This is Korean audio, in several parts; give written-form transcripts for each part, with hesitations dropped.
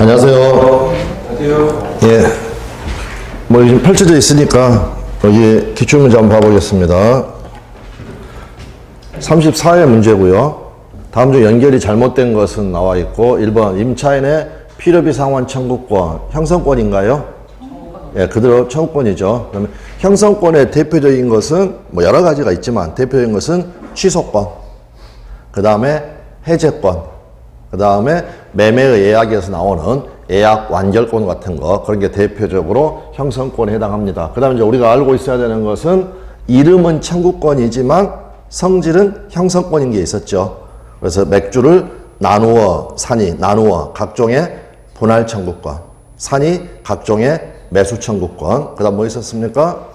안녕하세요. 안녕하세요. 예. 뭐 지금 펼쳐져 있으니까 여기 기출문제 한번 봐보겠습니다. 34회 문제고요. 다음 중 연결이 잘못된 것은 나와 있고 1번 임차인의 필요비 상환 청구권, 형성권인가요? 예, 그대로 청구권이죠. 그러면 형성권의 대표적인 것은 뭐 여러 가지가 있지만 대표적인 것은 취소권, 그 다음에 해제권, 그 다음에 매매의 예약에서 나오는 예약 완결권 같은 거, 그런 게 대표적으로 형성권에 해당합니다. 그 다음에 이제 우리가 알고 있어야 되는 것은 이름은 청구권이지만 성질은 형성권인 게 있었죠. 그래서 맥주를 산이 나누어 각종의 분할 청구권, 산이 각종의 매수 청구권, 그 다음 뭐 있었습니까?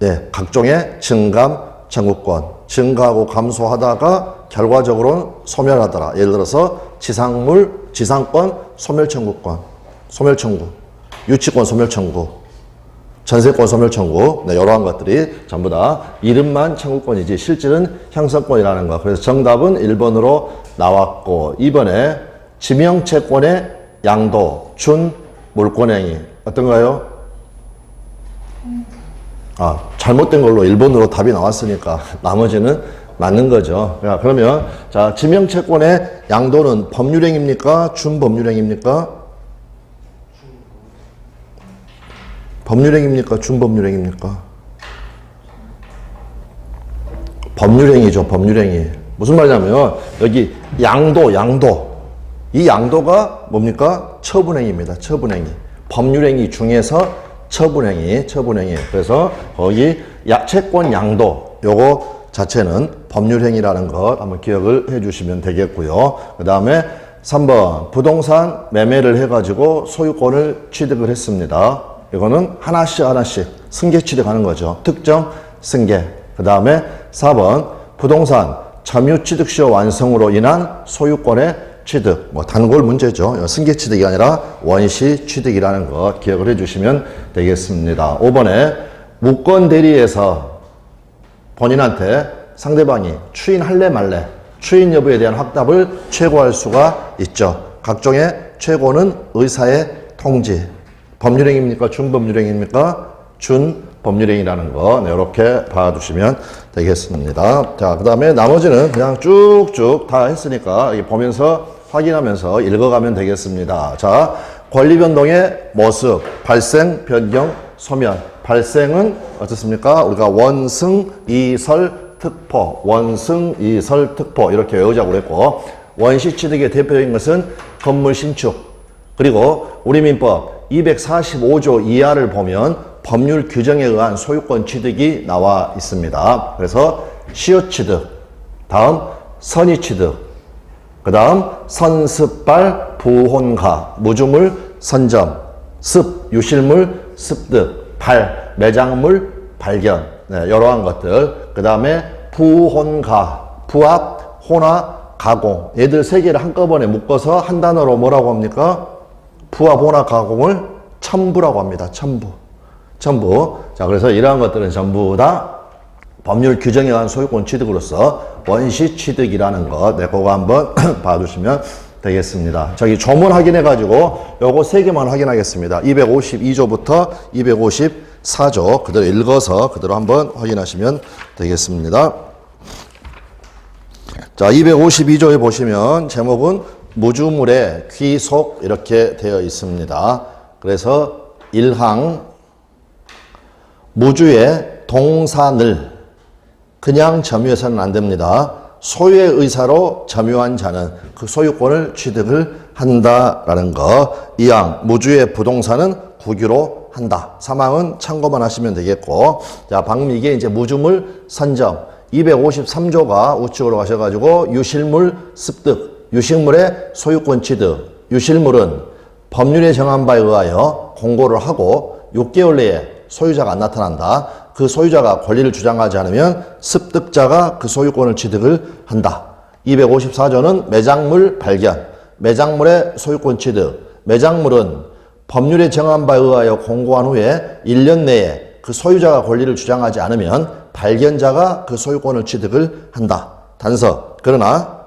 예, 각종의 증감 청구권, 증가하고 감소하다가 결과적으로는 소멸하더라. 예를 들어서 지상권 소멸 청구권, 소멸 청구, 유치권 소멸 청구, 전세권 소멸 청구, 네, 이러한 것들이 전부 다 이름만 청구권이지 실질은 형성권이라는 거. 그래서 정답은 1번으로 나왔고, 2번에 지명채권의 양도, 준, 물권행위 어떤가요? 잘못된 걸로 1번으로 답이 나왔으니까 나머지는 맞는 거죠. 그러면 자, 지명채권의 양도는 법률행위입니까? 준법률행위입니까? 법률행위입니까? 준법률행위입니까? 법률행위죠. 법률행위. 무슨 말이냐면 여기 양도 이 양도가 뭡니까? 처분행위입니다. 처분행위. 법률행위 중에서 처분행위. 그래서 거기 채권 양도 요거 자체는 법률행위라는 것 한번 기억을 해 주시면 되겠고요. 그 다음에 3번 부동산 매매를 해가지고 소유권을 취득을 했습니다. 이거는 하나씩 승계 취득하는 거죠. 특정 승계. 그 다음에 4번 부동산 점유 취득 시효 완성으로 인한 소유권의 취득, 뭐 단골 문제죠. 승계 취득이 아니라 원시 취득이라는 것 기억을 해주시면 되겠습니다. 5번에 무권 대리에서 본인한테 상대방이 추인할래 말래, 추인 여부에 대한 확답을 최고할 수가 있죠. 각종의 최고는 의사의 통지. 법률행위입니까? 준법률행위입니까? 준법률행위라는 거, 네, 이렇게 봐두시면 되겠습니다. 자, 그 다음에 나머지는 그냥 쭉쭉 다 했으니까 보면서 확인하면서 읽어가면 되겠습니다. 자, 권리변동의 모습, 발생, 변경, 소멸. 발생은 어떻습니까? 우리가 원승, 이설, 특포, 원승, 이설, 특포 이렇게 외우자고 그랬고, 원시취득의 대표적인 것은 건물 신축. 그리고 우리 민법 245조 이하를 보면 법률 규정에 의한 소유권 취득이 나와 있습니다. 그래서 시효취득, 다음 선의취득, 그 다음 선습발, 부혼가, 무주물, 선점, 습, 유실물, 습득, 발, 매장물, 발견, 네, 이러한 것들. 그 다음에 부혼가, 부합, 혼화, 가공. 얘들 세 개를 한꺼번에 묶어서 한 단어로 뭐라고 합니까? 부합, 혼화, 가공을 첨부라고 합니다. 첨부. 자, 그래서 이러한 것들은 전부 다 법률 규정에 의한 소유권 취득으로서 원시 취득이라는 것, 네, 그거 한번 봐주시면 되겠습니다. 저기 조문 확인해가지고 요거 세 개만 확인하겠습니다. 252조부터 254조 그대로 읽어서 그대로 한번 확인하시면 되겠습니다. 자, 252조에 보시면 제목은 무주물의 귀속 이렇게 되어 있습니다. 그래서 1항 무주의 동산을 그냥 점유해서는 안 됩니다. 소유의 의사로 점유한 자는 그 소유권을 취득을 한다라는 거. 2항 무주의 부동산은 국유로 한다. 3항은 참고만 하시면 되겠고, 자, 방금 이게 이제 무주물 선점 253조가 우측으로 가셔가지고 유실물 습득, 유실물의 소유권 취득. 유실물은 법률에 정한 바에 의하여 공고를 하고 6개월 내에 소유자가 안 나타난다. 그 소유자가 권리를 주장하지 않으면 습득자가 그 소유권을 취득을 한다. 254조는 매장물 발견, 매장물의 소유권 취득. 매장물은 법률에 정한 바에 의하여 공고한 후에 1년 내에 그 소유자가 권리를 주장하지 않으면 발견자가 그 소유권을 취득을 한다. 단서. 그러나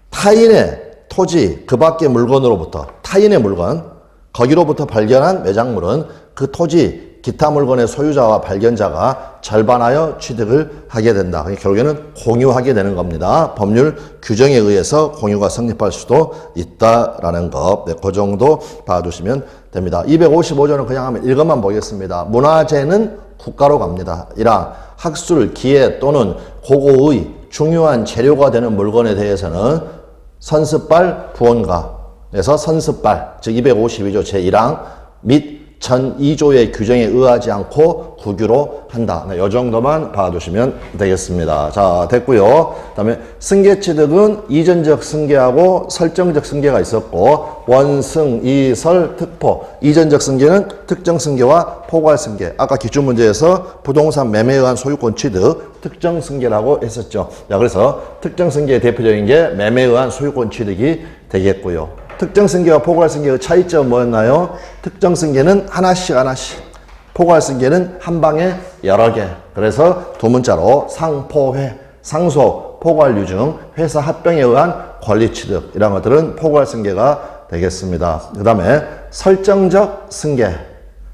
타인의 토지 그 밖의 물건으로부터 타인의 물건, 거기로부터 발견한 매장물은 그 토지, 기타 물건의 소유자와 발견자가 절반하여 취득을 하게 된다. 결국에는 공유하게 되는 겁니다. 법률 규정에 의해서 공유가 성립할 수도 있다라는 것. 네, 그 정도 봐두시면 됩니다. 255조는 그냥 한번 읽어만 보겠습니다. 문화재는 국가로 갑니다. 1항 학술, 기회 또는 고고의 중요한 재료가 되는 물건에 대해서는 선습발 부원가에서 선습발, 즉 252조 제1항 및 전 2조의 규정에 의하지 않고 국유로 한다. 네, 이 정도만 봐두시면 되겠습니다. 자, 됐고요. 그 다음에 승계취득은 이전적 승계하고 설정적 승계가 있었고 원승, 이설, 특포. 이전적 승계는 특정 승계와 포괄 승계. 아까 기출문제에서 부동산 매매에 의한 소유권 취득, 특정 승계라고 했었죠. 자, 그래서 특정 승계의 대표적인 게 매매에 의한 소유권 취득이 되겠고요. 특정 승계와 포괄 승계의 차이점은 뭐였나요? 특정 승계는 하나씩, 포괄 승계는 한 방에 여러 개. 그래서 두 문자로 상포회, 상속, 포괄 유증, 회사 합병에 의한 권리 취득 이런 것들은 포괄 승계가 되겠습니다. 그 다음에 설정적 승계,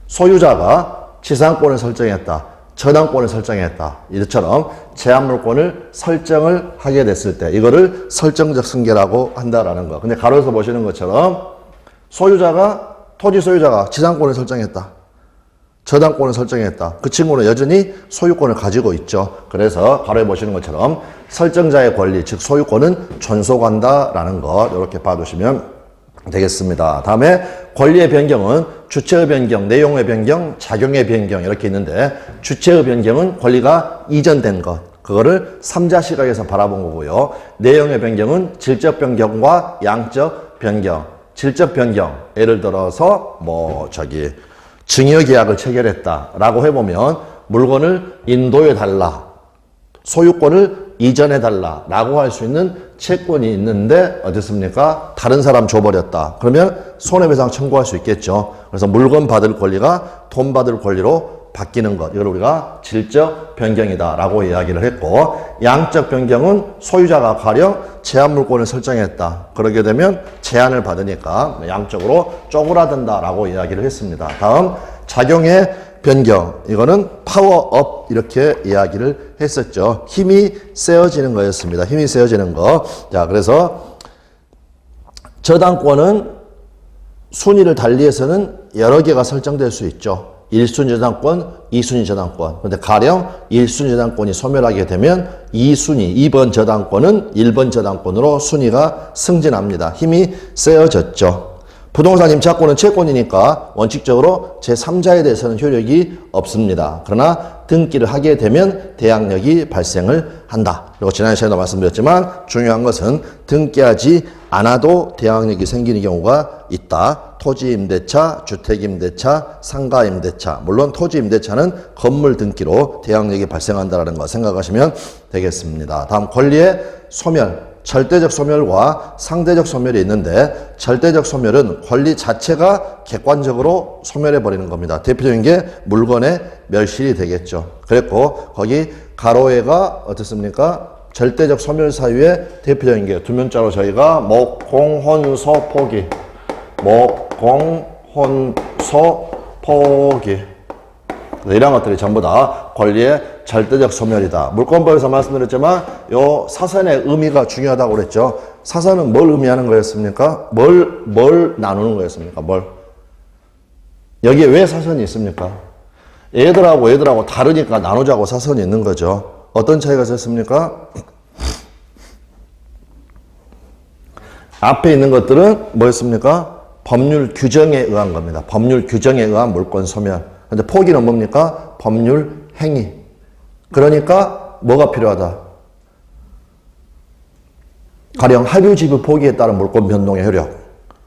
소유자가 지상권을 설정했다. 저당권을 설정했다. 이처럼 제한물권을 설정을 하게 됐을 때 이거를 설정적 승계라고 한다라는 거. 근데 가로에서 보시는 것처럼 소유자가 토지 소유자가 지상권을 설정했다. 저당권을 설정했다. 그 친구는 여전히 소유권을 가지고 있죠. 그래서 가로에 보시는 것처럼 설정자의 권리, 즉 소유권은 존속한다라는 것 이렇게 봐두시면 되겠습니다. 다음에 권리의 변경은 주체의 변경, 내용의 변경, 작용의 변경 이렇게 있는데 주체의 변경은 권리가 이전된 것, 그거를 3자 시각에서 바라본 거고요. 내용의 변경은 질적 변경과 양적 변경. 질적 변경, 예를 들어서 증여계약을 체결했다라고 해보면 물건을 인도해달라, 소유권을 이전해달라 라고 할 수 있는 채권이 있는데 어떻습니까? 다른 사람 줘버렸다. 그러면 손해배상 청구할 수 있겠죠. 그래서 물건 받을 권리가 돈 받을 권리로 바뀌는 것, 이걸 우리가 질적 변경이다 라고 이야기를 했고, 양적 변경은 소유자가 가령 제한물권을 설정했다. 그러게 되면 제한을 받으니까 양적으로 쪼그라든다 라고 이야기를 했습니다. 다음 작용의 변경, 이거는 파워업 이렇게 이야기를 했었죠. 힘이 세어지는 거였습니다. 힘이 세어지는 거. 자, 그래서 저당권은 순위를 달리해서는 여러 개가 설정될 수 있죠. 1순위 저당권, 2순위 저당권. 그런데 가령 1순위 저당권이 소멸하게 되면 2순위, 2번 저당권은 1번 저당권으로 순위가 승진합니다. 힘이 세어졌죠. 부동산 임차권은 채권이니까 원칙적으로 제3자에 대해서는 효력이 없습니다. 그러나 등기를 하게 되면 대항력이 발생을 한다. 그리고 지난 시간에도 말씀드렸지만 중요한 것은 등기하지 않아도 대항력이 생기는 경우가 있다. 토지임대차, 주택임대차, 상가임대차. 물론 토지임대차는 건물 등기로 대항력이 발생한다는 거 생각하시면 되겠습니다. 다음 권리의 소멸. 절대적 소멸과 상대적 소멸이 있는데 절대적 소멸은 권리 자체가 객관적으로 소멸해버리는 겁니다. 대표적인 게 물건의 멸실이 되겠죠. 그랬고 거기 가로에가 어떻습니까? 절대적 소멸 사유의 대표적인 게 두 문자로 저희가 목공혼소 포기, 목공혼소 포기 이런 것들이 전부 다 권리의 절대적 소멸이다. 물권법에서 말씀드렸지만 요 사선의 의미가 중요하다고 그랬죠. 사선은 뭘 의미하는 거였습니까? 뭘 나누는 거였습니까? 뭘? 여기에 왜 사선이 있습니까? 얘들하고 다르니까 나누자고 사선이 있는 거죠. 어떤 차이가 있었습니까? 앞에 있는 것들은 뭐였습니까? 법률 규정에 의한 겁니다. 법률 규정에 의한 물권 소멸. 근데 포기는 뭡니까? 법률 행위. 그러니까 뭐가 필요하다? 가령 할부지분 포기에 따른 물권 변동의 효력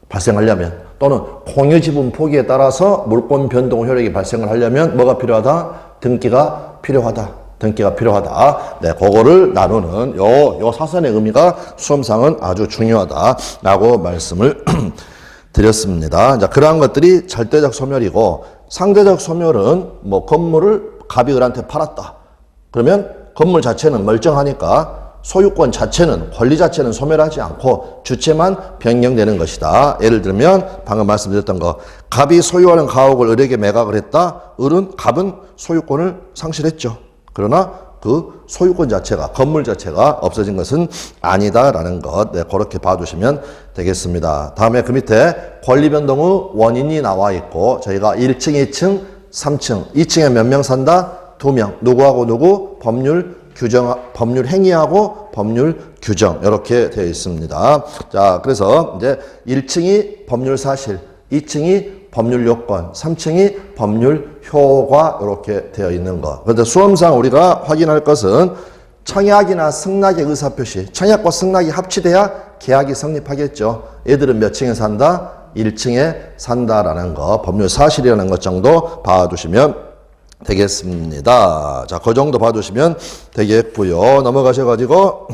발생하려면, 또는 공유지분 포기에 따라서 물권 변동 효력이 발생을 하려면 뭐가 필요하다? 등기가 필요하다. 등기가 필요하다. 네, 그거를 나누는 요 사선의 의미가 수험상은 아주 중요하다라고 말씀을 드렸습니다. 자, 그러한 것들이 절대적 소멸이고, 상대적 소멸은 건물을 갑이 을한테 팔았다. 그러면 건물 자체는 멀쩡하니까 소유권 자체는, 권리 자체는 소멸하지 않고 주체만 변경되는 것이다. 예를 들면 방금 말씀드렸던 거, 갑이 소유하는 가옥을 을에게 매각을 했다. 갑은 소유권을 상실했죠. 그러나 그 소유권 자체가, 건물 자체가 없어진 것은 아니다라는 것, 네, 그렇게 봐두시면 되겠습니다. 다음에 그 밑에 권리 변동의 원인이 나와 있고, 저희가 1층, 2층, 3층, 2층에 몇 명 산다? 2명. 누구하고 누구? 법률 행위하고 법률 규정. 이렇게 되어 있습니다. 자, 그래서 이제 1층이 법률 사실, 2층이 법률 요건, 3층이 법률 효과, 이렇게 되어 있는 것. 그런데 수험상 우리가 확인할 것은 청약이나 승낙의 의사표시, 청약과 승낙이 합치돼야 계약이 성립하겠죠. 얘들은 몇 층에 산다? 1층에 산다라는 거, 법률 사실이라는 것 정도 봐두시면 되겠습니다. 자, 그 정도 봐두시면 되겠고요. 넘어가셔가지고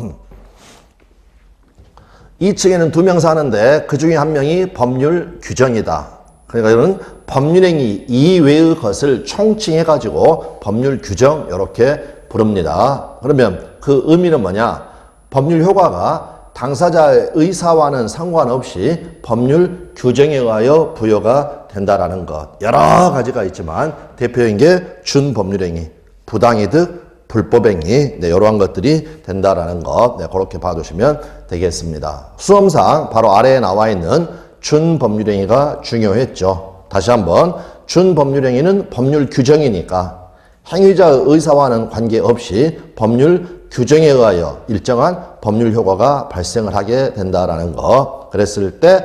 2층에는 2명 사는데 그 중에 1명이 법률 규정이다. 그러니까 이런 법률행위 이외의 것을 총칭해가지고 법률 규정 이렇게 부릅니다. 그러면 그 의미는 뭐냐? 법률 효과가 당사자의 의사와는 상관없이 법률 규정에 의하여 부여가 된다라는 것. 여러 가지가 있지만 대표적인 게 준법률행위, 부당이득, 불법행위, 네, 이러한 것들이 된다라는 것. 네, 그렇게 봐두시면 되겠습니다. 수험상 바로 아래에 나와 있는 준법률행위가 중요했죠. 다시 한번, 준법률행위는 법률 규정이니까 행위자의 의사와는 관계없이 법률 규정에 의하여 일정한 법률 효과가 발생을 하게 된다라는 거. 그랬을 때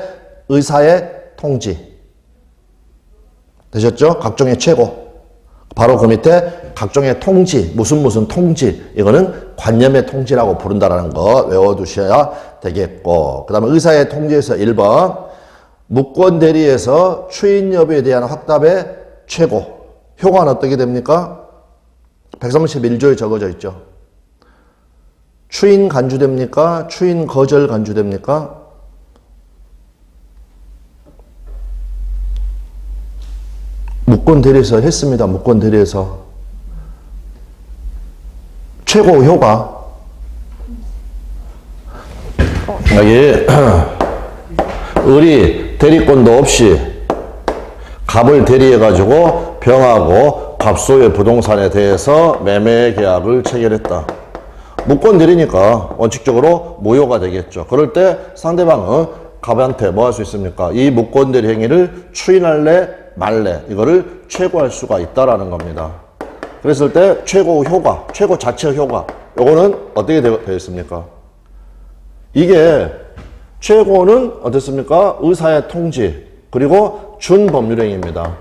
의사의 통지 되셨죠? 각종의 최고. 바로 그 밑에 각종의 통지, 무슨 통지, 이거는 관념의 통지라고 부른다라는 거 외워두셔야 되겠고, 그 다음에 의사의 통지에서 1번 무권 대리에서 추인 여부에 대한 확답의 최고 효과는 어떻게 됩니까? 131조에 적어져 있죠. 추인 간주됩니까? 추인 거절 간주됩니까? 무권 대리에서 했습니다. 무권 대리에서 최고 효과 여기 을이 대리권도 없이 갑을 대리해가지고 병하고 갑소유의 부동산에 대해서 매매 계약을 체결했다. 무권 대리니까 원칙적으로 무효가 되겠죠. 그럴 때 상대방은 갑한테 뭐 할 수 있습니까? 이 무권 대리 행위를 추인할래 말래, 이거를 최고할 수가 있다라는 겁니다. 그랬을 때 최고 효과, 최고 자체 효과, 요거는 어떻게 되어 있습니까? 이게 최고는 어떻습니까? 의사의 통지, 그리고 준법률행위입니다.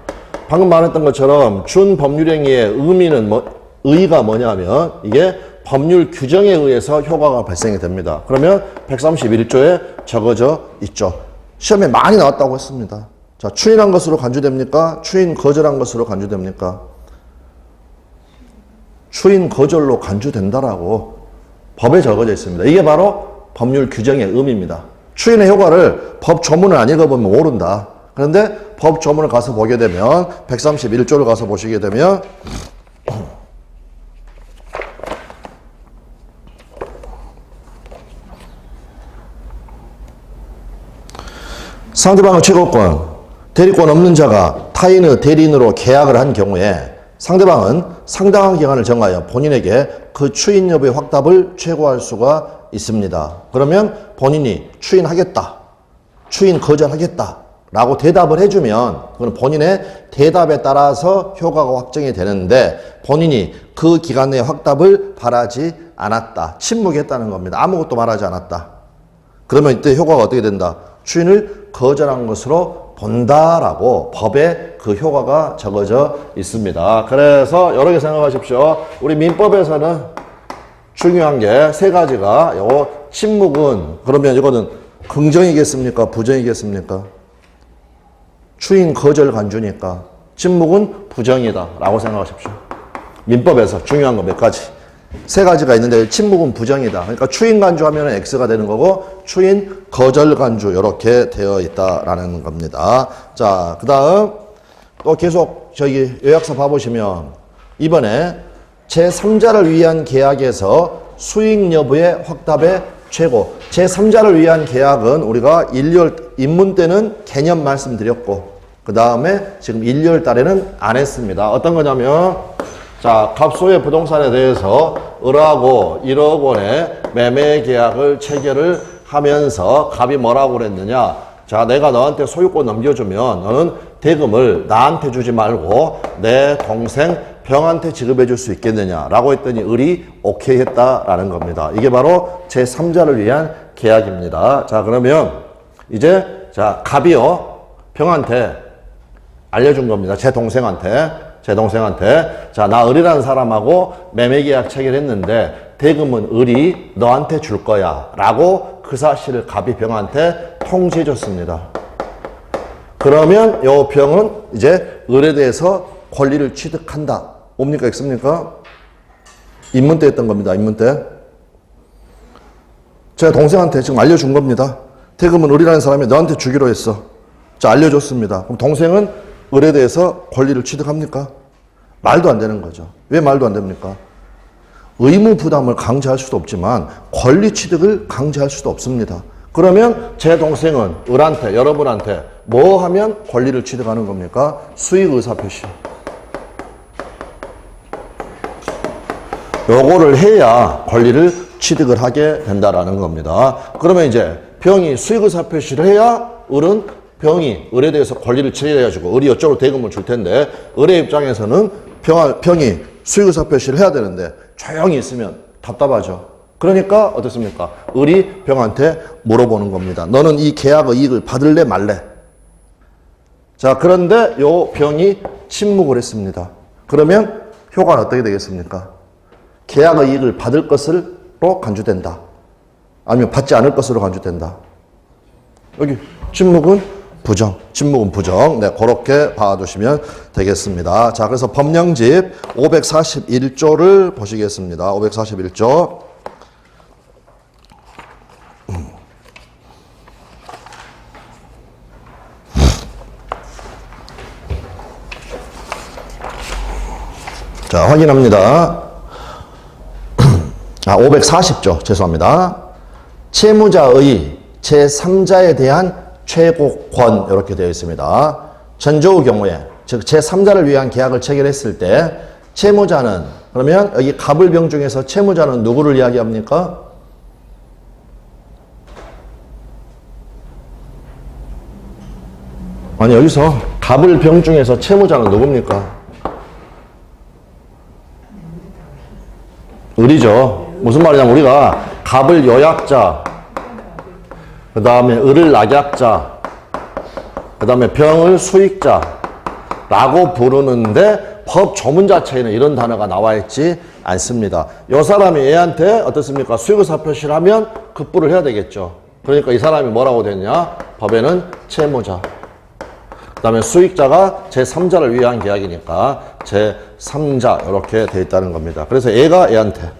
방금 말했던 것처럼 준법률행위의 의미는 의의가 뭐냐면 이게 법률 규정에 의해서 효과가 발생이 됩니다. 그러면 131조에 적어져 있죠. 시험에 많이 나왔다고 했습니다. 자, 추인한 것으로 간주됩니까? 추인 거절한 것으로 간주됩니까? 추인 거절로 간주된다라고 법에 적어져 있습니다. 이게 바로 법률 규정의 의미입니다. 추인의 효과를 법 조문을 안 읽어보면 모른다. 그런데 법 조문을 가서 보게 되면 131조를 가서 보시게 되면 상대방의 최고권, 대리권 없는 자가 타인의 대리인으로 계약을 한 경우에 상대방은 상당한 기간을 정하여 본인에게 그 추인 여부의 확답을 최고할 수가 있습니다. 그러면 본인이 추인하겠다, 추인 거절하겠다 라고 대답을 해주면 그건 본인의 대답에 따라서 효과가 확정이 되는데 본인이 그 기간 내에 확답을 바라지 않았다, 침묵했다는 겁니다. 아무것도 말하지 않았다. 그러면 이때 효과가 어떻게 된다? 추인을 거절한 것으로 본다라고 법에 그 효과가 적어져 있습니다. 그래서 여러 개 생각하십시오. 우리 민법에서는 중요한 게 세 가지가, 요거 침묵은 그러면 이거는 긍정이겠습니까? 부정이겠습니까? 추인 거절 간주니까 침묵은 부정이다 라고 생각하십시오. 민법에서 중요한 거 몇 가지, 세 가지가 있는데 침묵은 부정이다. 그러니까 추인 간주하면 X가 되는 거고 추인 거절 간주 이렇게 되어 있다라는 겁니다. 자, 그 다음 또 계속 저기 요약서 봐보시면 이번에 제3자를 위한 계약에서 수익 여부의 확답의 최고. 제3자를 위한 계약은 우리가 1월 입문 때는 개념 말씀드렸고 그 다음에 지금 1월 달에는 안 했습니다. 어떤 거냐면 자, 갑소의 부동산에 대해서 을하고 1억 원의 매매 계약을 체결을 하면서 갑이 뭐라고 그랬느냐. 자, 내가 너한테 소유권 넘겨주면 너는 대금을 나한테 주지 말고 내 동생 병한테 지급해 줄 수 있겠느냐 라고 했더니 을이 오케이 했다라는 겁니다. 이게 바로 제3자를 위한 계약입니다. 자, 그러면 이제 자, 갑이요 병한테 알려준 겁니다. 제 동생한테. 자, 나 을이라는 사람하고 매매계약 체결했는데 대금은 을이 너한테 줄 거야 라고 그 사실을 갑이 병한테 통지해 줬습니다. 그러면 요 병은 이제 을에 대해서 권리를 취득한다. 옵니까 있습니까? 입문 때 했던 겁니다. 입문 때. 제가 동생한테 지금 알려준 겁니다. 대금은 을이라는 사람이 너한테 주기로 했어. 자, 알려줬습니다. 그럼 동생은 을에 대해서 권리를 취득합니까? 말도 안 되는 거죠. 왜 말도 안 됩니까? 의무 부담을 강제할 수도 없지만 권리 취득을 강제할 수도 없습니다. 그러면 제 동생은 을한테, 여러분한테 뭐 하면 권리를 취득하는 겁니까? 수익 의사표시. 요거를 해야 권리를 취득을 하게 된다라는 겁니다. 그러면 이제 병이 수익 의사표시를 해야 을은 병이 을에 대해서 권리를 취득해가지고 을이 이쪽으로 대금을 줄 텐데 을의 입장에서는 병이 수익 의사표시를 해야 되는데 조용히 있으면 답답하죠. 그러니까 어떻습니까? 을이 병한테 물어보는 겁니다. 너는 이 계약의 이익을 받을래 말래? 자, 그런데 요 병이 침묵을 했습니다. 그러면 효과는 어떻게 되겠습니까? 계약의 이익을 받을 것으로 간주된다. 아니면 받지 않을 것으로 간주된다. 여기 침묵은 부정. 침묵은 부정. 네, 그렇게 봐두시면 되겠습니다. 자, 그래서 법령집 541조를 보시겠습니다. 541조. 자, 확인합니다. 540조. 죄송합니다. 채무자의 제3자에 대한 최고권 이렇게 되어 있습니다. 전조의 경우에 즉 제3자를 위한 계약을 체결했을 때 채무자는 그러면 여기 갑을병 중에서 채무자는 누구를 이야기합니까? 아니 여기서 갑을병 중에서 채무자는 누굽니까? 을이죠. 무슨 말이냐면 우리가 갑을 요약자 그 다음에 을을 낙약자, 그 다음에 병을 수익자라고 부르는데 법 조문 자체에는 이런 단어가 나와 있지 않습니다. 이 사람이 얘한테 어떻습니까? 수익의사표시를 하면 급부를 해야 되겠죠. 그러니까 이 사람이 뭐라고 됐냐? 법에는 채무자. 그 다음에 수익자가 제3자를 위한 계약이니까 제3자 이렇게 돼 있다는 겁니다. 그래서 얘가 얘한테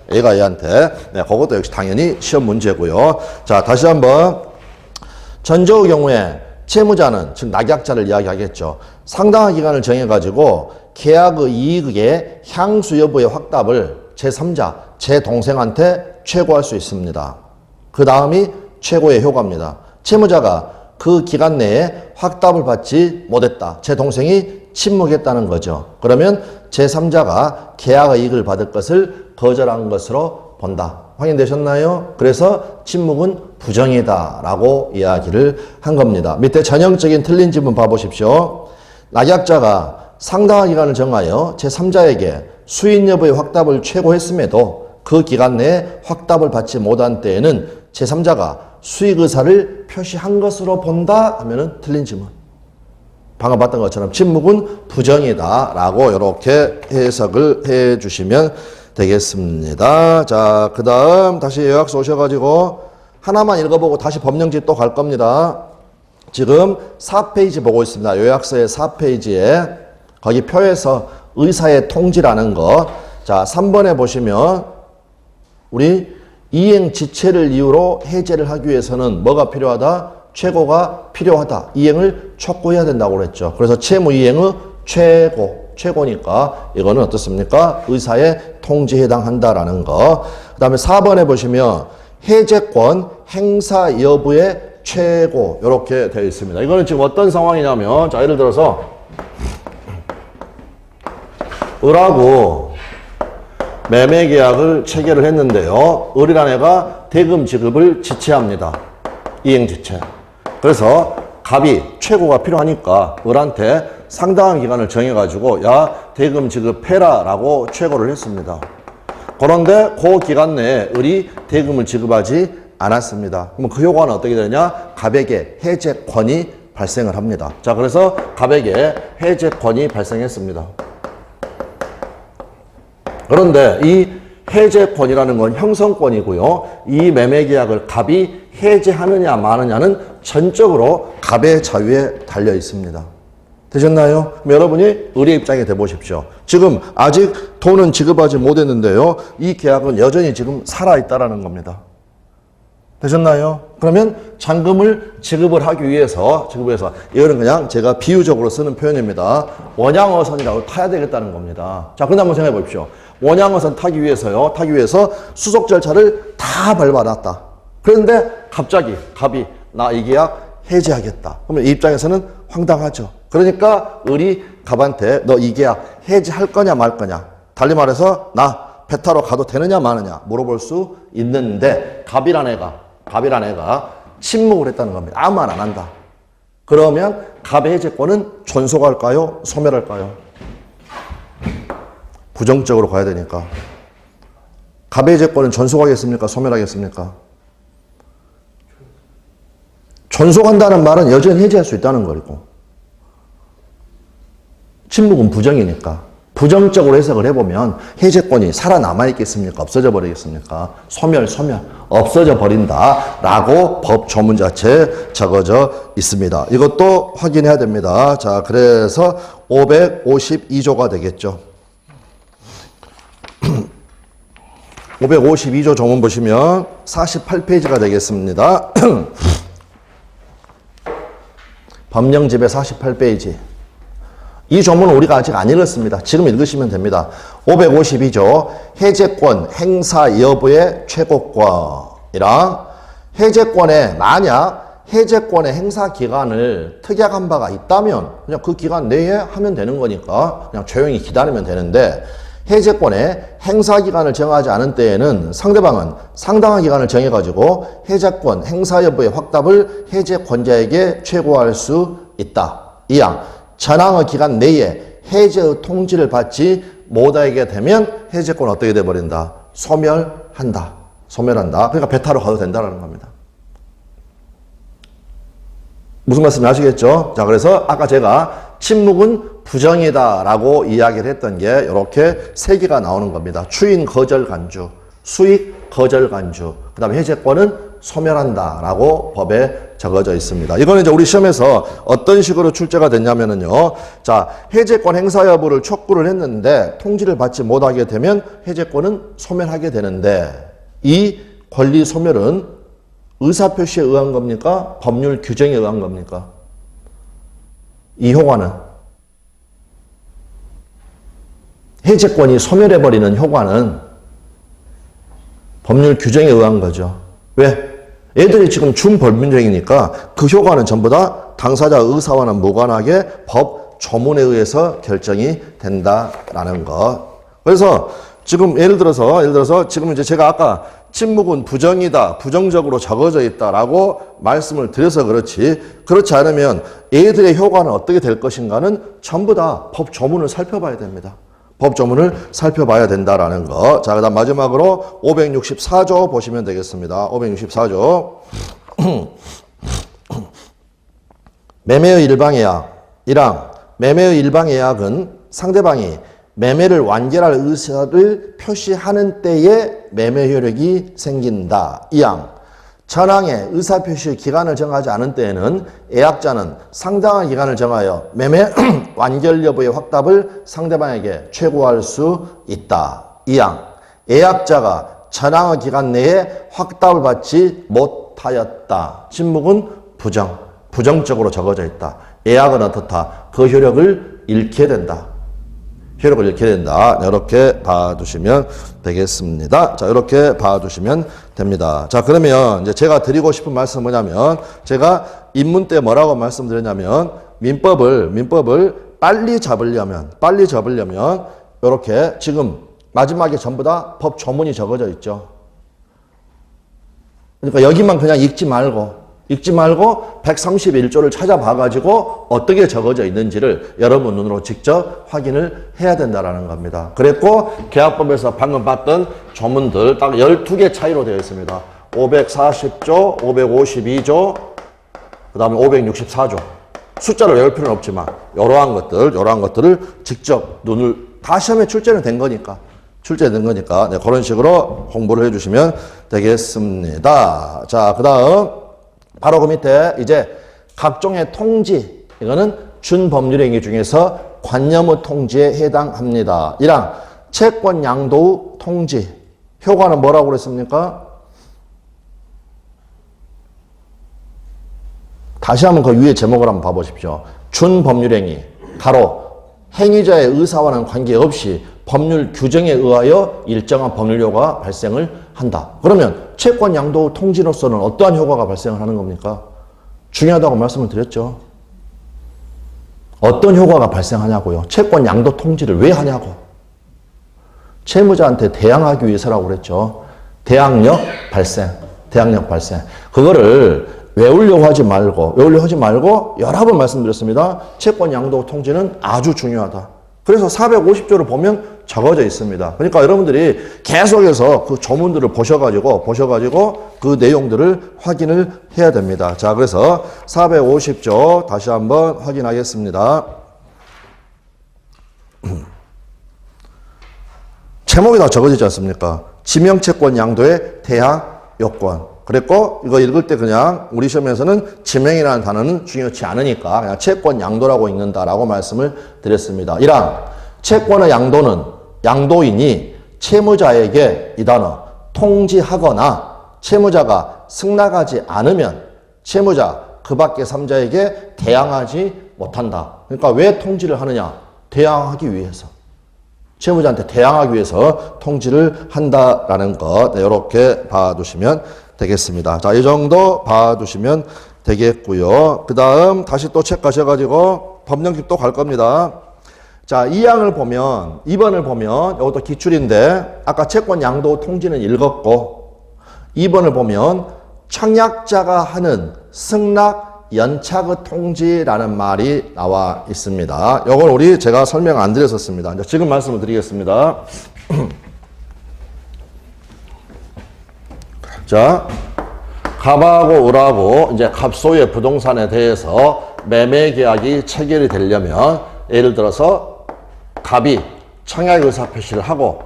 네, 그것도 역시 당연히 시험 문제고요. 자, 다시 한번 전조의 경우에 채무자는 즉 낙약자를 이야기하겠죠. 상당한 기간을 정해가지고 계약의 이익의 향수 여부의 확답을 제3자, 제 동생한테 최고할 수 있습니다. 그 다음이 최고의 효과입니다. 채무자가 그 기간 내에 확답을 받지 못했다. 제 동생이 침묵했다는 거죠. 그러면 제3자가 계약의 이익을 받을 것을 거절한 것으로 본다. 확인되셨나요? 그래서 침묵은 부정이다 라고 이야기를 한 겁니다. 밑에 전형적인 틀린 지문 봐보십시오. 낙약자가 상당한 기간을 정하여 제3자에게 수익 여부의 확답을 최고했음에도 그 기간 내에 확답을 받지 못한 때에는 제3자가 수익 의사를 표시한 것으로 본다 하면은 틀린 지문. 방금 봤던 것처럼 침묵은 부정이다 라고 이렇게 해석을 해 주시면 되겠습니다. 자, 그 다음 다시 요약서 오셔가지고 하나만 읽어보고 다시 법령집 또 갈 겁니다. 지금 4페이지 보고 있습니다. 요약서의 4페이지에 거기 표에서 의사의 통지라는 것. 자, 3번에 보시면 우리 이행 지체를 이유로 해제를 하기 위해서는 뭐가 필요하다? 최고가 필요하다. 이행을 촉구해야 된다고 그랬죠. 그래서 채무 이행의 최고. 최고니까 이거는 어떻습니까? 의사의 통지에 해당한다라는 거. 그 다음에 4번에 보시면 해제권 행사 여부의 최고 이렇게 되어 있습니다. 이거는 지금 어떤 상황이냐면 자 예를 들어서 을하고 매매계약을 체결을 했는데요. 을이라는 애가 대금 지급을 지체합니다. 이행지체. 그래서 갑이 최고가 필요하니까 을한테 상당한 기간을 정해가지고 야 대금 지급해라 라고 최고를 했습니다. 그런데 그 기간 내에 을이 대금을 지급하지 않았습니다. 그럼 그 효과는 어떻게 되냐? 갑에게 해제권이 발생을 합니다. 자, 그래서 갑에게 해제권이 발생했습니다. 그런데 이 해제권이라는 건 형성권이고요. 이 매매계약을 갑이 해제하느냐 마느냐는 전적으로 갑의 자유에 달려 있습니다. 되셨나요? 그럼 여러분이 을의 입장에 대보십시오. 지금 아직 돈은 지급하지 못했는데요. 이 계약은 여전히 지금 살아있다라는 겁니다. 되셨나요? 그러면 잔금을 지급을 하기 위해서 이거는 그냥 제가 비유적으로 쓰는 표현입니다. 원양어선이라고 타야 되겠다는 겁니다. 자, 그런데 한번 생각해 보십시오. 원양어선 타기 위해서 수속 절차를 다 밟아놨다. 그런데 갑자기 갑이 나 이 계약 해지하겠다. 그러면 이 입장에서는 황당하죠. 그러니까 을이 갑한테 너 이 계약 해지할 거냐 말 거냐. 달리 말해서 나 배 타러 가도 되느냐 마느냐 물어볼 수 있는데 갑이란 애가 침묵을 했다는 겁니다. 아무 말 안 한다. 그러면 갑의 해제권은 존속할까요? 소멸할까요? 부정적으로 가야 되니까. 갑의 해제권은 존속하겠습니까? 소멸하겠습니까? 존속한다는 말은 여전히 해제할 수 있다는 거고. 침묵은 부정이니까. 부정적으로 해석을 해보면 해제권이 살아남아 있겠습니까? 없어져 버리겠습니까? 소멸, 없어져 버린다 라고 법 조문 자체에 적어져 있습니다. 이것도 확인해야 됩니다. 자, 그래서 552조가 되겠죠. 552조 조문 보시면 48페이지가 되겠습니다. 법령집의 48페이지. 이 조문은 우리가 아직 안 읽었습니다. 지금 읽으시면 됩니다. 552조 해제권 행사 여부의 최고권이랑 만약 해제권의 행사 기간을 특약한 바가 있다면 그냥 그 기간 내에 하면 되는 거니까 그냥 조용히 기다리면 되는데 해제권의 행사 기간을 정하지 않은 때에는 상대방은 상당한 기간을 정해가지고 해제권 행사 여부의 확답을 해제권자에게 최고할 수 있다. 이양 전항의 기간 내에 해제의 통지를 받지 못하게 되면 해제권 어떻게 돼버린다? 소멸한다. 그러니까 배 타러 가도 된다는 겁니다. 무슨 말씀인지 아시겠죠? 자, 그래서 아까 제가 침묵은 부정이다라고 이야기를 했던 게 이렇게 세 개가 나오는 겁니다. 추인 거절 간주, 수익 거절 간주, 그 다음에 해제권은 소멸한다라고 법에 적어져 있습니다. 이거는 이제 우리 시험에서 어떤 식으로 출제가 됐냐면은요. 자, 해제권 행사 여부를 촉구를 했는데 통지를 받지 못하게 되면 해제권은 소멸하게 되는데 이 권리 소멸은 의사표시에 의한 겁니까? 법률 규정에 의한 겁니까? 이 효과는 해제권이 소멸해버리는 효과는 법률 규정에 의한 거죠. 왜? 얘들이 지금 준법률행위니까 그 효과는 전부 다 당사자 의사와는 무관하게 법 조문에 의해서 결정이 된다라는 것. 그래서 지금 예를 들어서 지금 이제 제가 아까 침묵은 부정이다, 부정적으로 적어져 있다라고 말씀을 드려서 그렇지 않으면 얘들의 효과는 어떻게 될 것인가는 전부 다 법 조문을 살펴봐야 됩니다. 법 조문을 살펴봐야 된다라는 거. 자, 그 다음 마지막으로 564조 보시면 되겠습니다. 564조. 매매의 일방예약. 매매의 일방예약은 상대방이 매매를 완결할 의사를 표시하는 때에 매매 효력이 생긴다. 이항. 전항의 의사표시 기간을 정하지 않은 때에는 예약자는 상당한 기간을 정하여 매매 완결 여부의 확답을 상대방에게 최고할 수 있다. 이항. 예약자가 전항의 기간 내에 확답을 받지 못하였다. 침묵은 부정적으로 적어져 있다. 예약은 어떻다? 그 효력을 잃게 된다. 효력을 잃게 된다. 이렇게 봐두시면 되겠습니다. 자, 이렇게 봐두시면 됩니다. 자, 그러면 이제 제가 드리고 싶은 말씀은 뭐냐면, 제가 입문 때 뭐라고 말씀드렸냐면, 민법을 빨리 잡으려면, 이렇게 지금 마지막에 전부 다 법 조문이 적어져 있죠. 그러니까 여기만 그냥 읽지 말고 131조를 찾아봐가지고 어떻게 적어져 있는지를 여러분 눈으로 직접 확인을 해야 된다는 겁니다. 그랬고 계약법에서 방금 봤던 조문들 딱 12개 차이로 되어 있습니다. 540조, 552조, 그 다음에 564조. 숫자를 외울 필요는 없지만 이러한 것들을 직접 눈을 다 시험에 출제는 된 거니까 네, 그런 식으로 공부를 해주시면 되겠습니다. 자, 그 다음 바로 그 밑에 이제 각종의 통지, 이거는 준법률행위 중에서 관여무 통지에 해당합니다. 1항 채권 양도 통지, 효과는 뭐라고 그랬습니까? 다시 한번 그 위에 제목을 한번 봐보십시오. 준법률행위, 가로 행위자의 의사와는 관계없이 법률 규정에 의하여 일정한 법률 효과가 발생을 한다. 그러면 채권 양도 통지로서는 어떠한 효과가 발생을 하는 겁니까? 중요하다고 말씀을 드렸죠. 어떤 효과가 발생하냐고요. 채권 양도 통지를 왜 하냐고. 채무자한테 대항하기 위해서라고 그랬죠. 대항력 발생. 그거를 외우려고 하지 말고 여러 번 말씀드렸습니다. 채권 양도 통지는 아주 중요하다. 그래서 450조를 보면 적어져 있습니다. 그러니까 여러분들이 계속해서 그 조문들을 보셔가지고 그 내용들을 확인을 해야 됩니다. 자, 그래서 450조 다시 한번 확인하겠습니다. 제목이 다 적어지지 않습니까? 지명채권 양도의 대항 요건. 그랬고 이거 읽을 때 그냥 우리 시험에서는 지명이라는 단어는 중요치 않으니까 그냥 채권 양도라고 읽는다라고 말씀을 드렸습니다. 1항 채권의 양도는 양도인이 채무자에게 이 단어 통지하거나 채무자가 승낙하지 않으면 채무자 그 밖의 3자에게 대항하지 못한다. 그러니까 왜 통지를 하느냐? 대항하기 위해서. 채무자한테 대항하기 위해서 통지를 한다라는 것. 네, 이렇게 봐두시면 되겠습니다. 자, 이 정도 봐두시면 되겠고요. 그 다음 다시 또 책 가셔가지고 법령집 또 갈 겁니다. 자, 2항을 보면 2번을 보면 이것도 기출인데 아까 채권 양도 통지는 읽었고 2번을 보면 청약자가 하는 승낙 연착의 통지라는 말이 나와 있습니다. 이건 제가 설명 안 드렸었습니다. 이제 지금 말씀을 드리겠습니다. 자, 갑하고 을하고 이제 갑소유의 부동산에 대해서 매매 계약이 체결이 되려면 예를 들어서 갑이 청약 의사 표시를 하고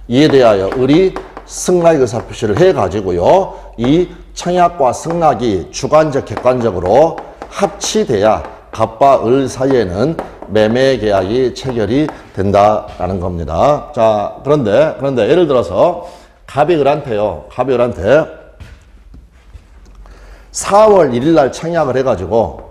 이에 대하여 을이 승낙 의사 표시를 해 가지고요. 이 청약과 승낙이 주관적 객관적으로 합치돼야 갑과 을 사이에는 매매 계약이 체결이 된다라는 겁니다. 자, 그런데 예를 들어서 갑이 을한테 4월 1일 날 청약을 해가지고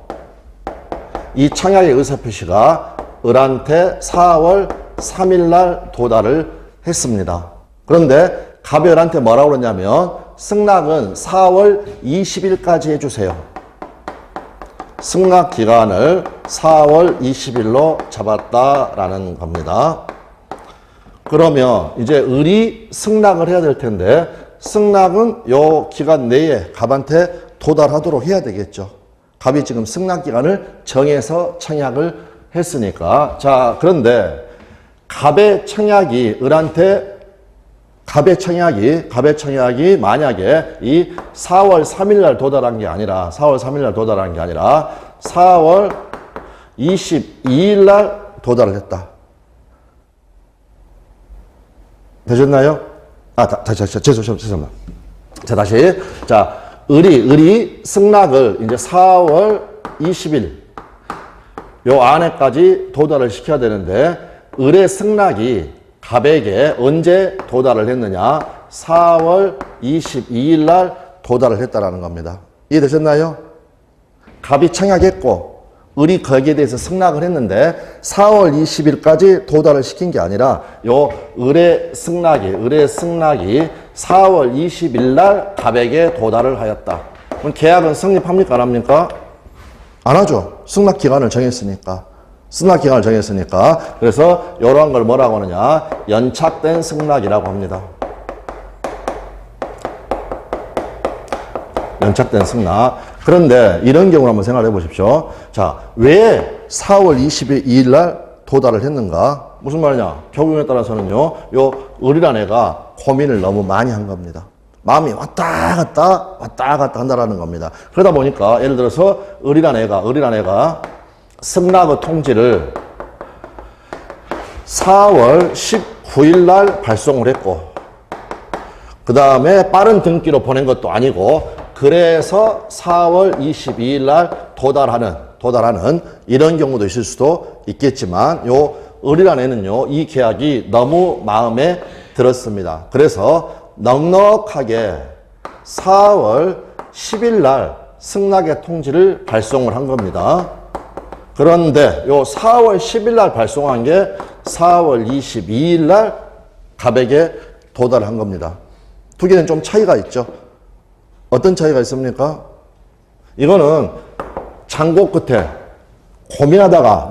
이 청약의 의사표시가 을한테 4월 3일 날 도달을 했습니다. 그런데 갑이 을한테 뭐라고 그러냐면 승낙은 4월 20일까지 해주세요. 승낙 기간을 4월 20일로 잡았다라는 겁니다. 그러면 이제 을이 승낙을 해야 될 텐데 승낙은 요 기간 내에 갑한테 도달하도록 해야 되겠죠. 갑이 지금 승낙 기간을 정해서 청약을 했으니까. 자, 그런데 갑의 청약이 만약에 이 4월 3일 날 도달한 게 아니라 4월 22일 날 도달을 했다. 되셨나요? 죄송합니다. 자, 다시. 자, 을이 승낙을 이제 4월 20일 요 안에까지 도달을 시켜야 되는데 을의 승낙이 갑에게 언제 도달을 했느냐? 4월 22일 날 도달을 했다라는 겁니다. 이해되셨나요? 갑이 청약했고 을이 거기에 대해서 승낙을 했는데 4월 20일까지 도달을 시킨 게 아니라 요 을의 승낙이 4월 20일 날 갑에게 도달을 하였다. 그럼 계약은 성립합니까? 안 합니까? 안 하죠. 승낙 기간을 정했으니까. 그래서 이러한 걸 뭐라고 하느냐? 연착된 승낙이라고 합니다. 연착된 승낙. 그런데 이런 경우를 한번 생각해 보십시오. 자, 왜 4월 22일 날 도달을 했는가? 무슨 말이냐? 경우에 따라서는요, 요 을이라는 애가 고민을 너무 많이 한 겁니다. 마음이 왔다 갔다 한다라는 겁니다. 그러다 보니까 예를 들어서 을이라는 애가 승낙의 통지를 4월 19일 날 발송을 했고, 그 다음에 빠른 등기로 보낸 것도 아니고, 그래서 4월 22일 날 도달하는 이런 경우도 있을 수도 있겠지만, 요 을이라는 애는요, 이 계약이 너무 마음에 들었습니다. 그래서 넉넉하게 4월 10일 날 승낙의 통지를 발송을 한 겁니다. 그런데 요 4월 10일 날 발송한 게 4월 22일 날 갑에게 도달한 겁니다. 두 개는 좀 차이가 있죠. 어떤 차이가 있습니까? 이거는 장고 끝에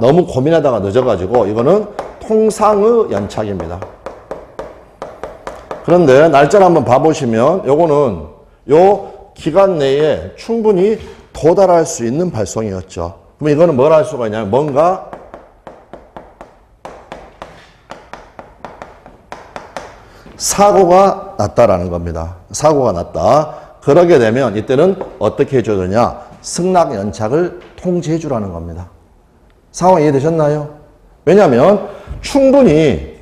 너무 고민하다가 늦어가지고 이거는 통상의 연착입니다. 그런데 날짜를 한번 봐보시면 요거는 요 기간 내에 충분히 도달할 수 있는 발송이었죠. 그럼 이거는 뭘 할 수가 있냐면 뭔가 사고가 났다라는 겁니다. 사고가 났다. 그러게 되면 이때는 어떻게 해줘야 되냐? 승낙 연착을 통지해 주라는 겁니다. 상황 이해되셨나요? 왜냐하면 충분히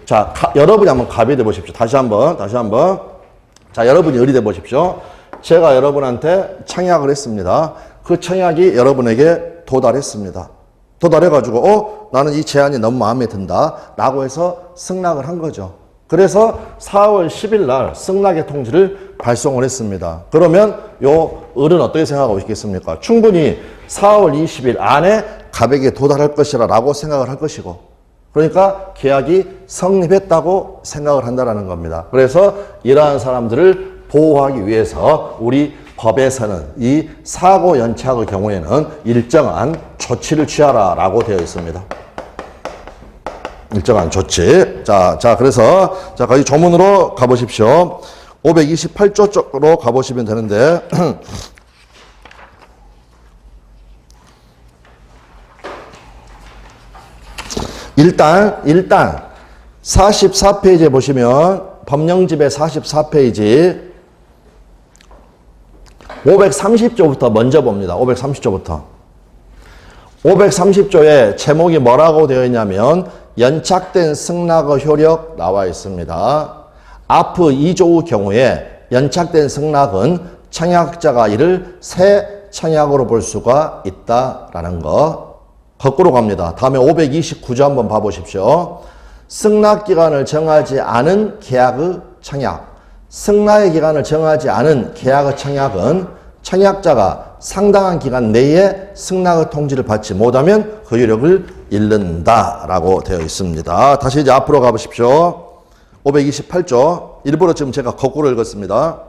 자, 여러분이 한번 갑이 돼 보십시오. 다시 한번. 자, 여러분이 을이 돼 보십시오. 제가 여러분한테 청약을 했습니다. 그 청약이 여러분에게 도달했습니다. 도달해가지고, 나는 이 제안이 너무 마음에 든다. 라고 해서 승낙을 한 거죠. 그래서 4월 10일 날 승낙의 통지를 발송을 했습니다. 그러면 요 을은 어떻게 생각하고 있겠습니까? 충분히 4월 20일 안에 갑에게 도달할 것이라 라고 생각을 할 것이고, 그러니까 계약이 성립했다고 생각을 한다는 겁니다. 그래서 이러한 사람들을 보호하기 위해서 우리 법에서는 이 사고 연착의 경우에는 일정한 조치를 취하라 라고 되어 있습니다. 일정한 조치. 자, 그래서, 거기 조문으로 가보십시오. 528조 쪽으로 가보시면 되는데, 일단 44페이지에 보시면, 법령집의 44페이지, 530조부터 먼저 봅니다. 530조부터. 530조의 제목이 뭐라고 되어 있냐면 연착된 승낙의 효력 나와 있습니다. 앞의 2조의 경우에 연착된 승낙은 청약자가 이를 새 청약으로 볼 수가 있다라는 거. 거꾸로 갑니다. 다음에 529조 한번 봐보십시오. 승낙기간을 정하지 않은 계약의 청약. 승낙의 기간을 정하지 않은 계약의 청약은 청약자가 상당한 기간 내에 승낙의 통지를 받지 못하면 그 효력을 잃는다라고 되어 있습니다. 다시 이제 앞으로 가보십시오. 528조. 일부러 지금 제가 거꾸로 읽었습니다.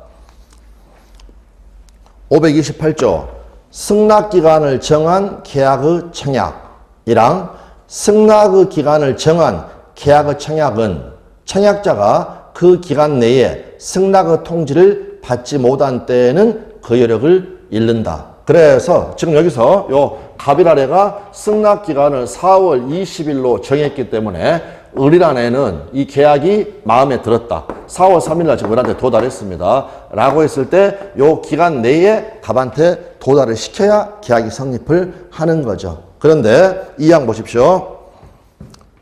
528조. 승낙기간을 정한 계약의 청약이랑 승낙의 기간을 정한 계약의 청약은 청약자가 그 기간 내에 승낙의 통지를 받지 못한 때에는 그 효력을 잃는다. 그래서 지금 여기서 요 갑이라래가 승낙 기간을 4월 20일로 정했기 때문에 을이라는 애는 이 계약이 마음에 들었다. 4월 3일 날 지금 을한테 도달했습니다. 라고 했을 때 요 기간 내에 갑한테 도달을 시켜야 계약이 성립을 하는 거죠. 그런데 이 양 보십시오.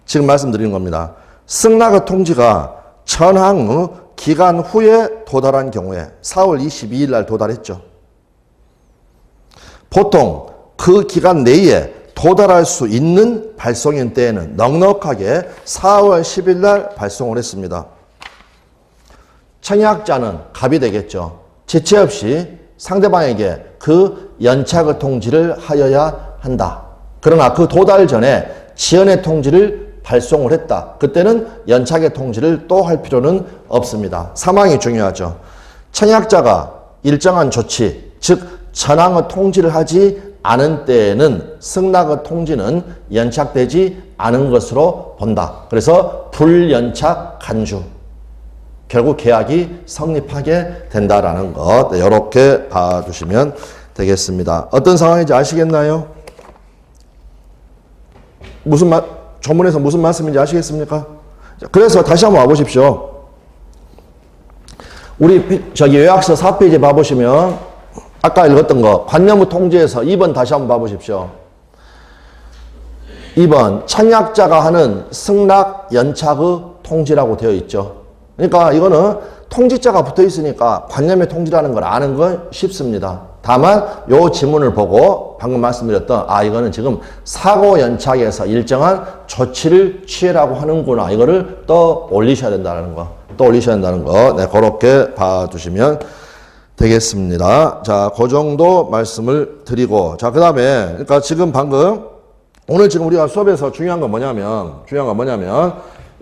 지금 말씀드리는 겁니다. 승낙의 통지가 전항의 기간 후에 도달한 경우에 4월 22일 날 도달했죠. 보통 그 기간 내에 도달할 수 있는 발송인 때에는 넉넉하게 4월 10일 날 발송을 했습니다. 청약자는 갑이 되겠죠. 지체 없이 상대방에게 그 연착의 통지를 하여야 한다. 그러나 그 도달 전에 지연의 통지를 발송을 했다. 그때는 연착의 통지를 또 할 필요는 없습니다. 상황이 중요하죠. 청약자가 일정한 조치, 즉 전항의 통지를 하지 않은 때에는 승낙의 통지는 연착되지 않은 것으로 본다. 그래서 불연착 간주. 결국 계약이 성립하게 된다라는 것. 이렇게 봐주시면 되겠습니다. 어떤 상황인지 아시겠나요? 조문에서 무슨 말씀인지 아시겠습니까? 그래서 다시 한번 와보십시오. 우리 요약서 4페이지 봐보시면 아까 읽었던 거 관념의 통지에서 2번 다시 한번 봐보십시오. 2번 청약자가 하는 승낙 연착의 통지라고 되어 있죠. 그러니까 이거는 통지자가 붙어 있으니까 관념의 통지라는 걸 아는 건 쉽습니다. 다만 요 지문을 보고 방금 말씀드렸던 이거는 지금 사고 연착에서 일정한 조치를 취하라고 하는구나. 이거를 또 올리셔야 된다는 거. 네, 그렇게 봐주시면 되겠습니다. 자, 그 정도 말씀을 드리고. 자, 그 다음에, 그러니까 지금 방금, 오늘 지금 우리가 수업에서 중요한 건 뭐냐면,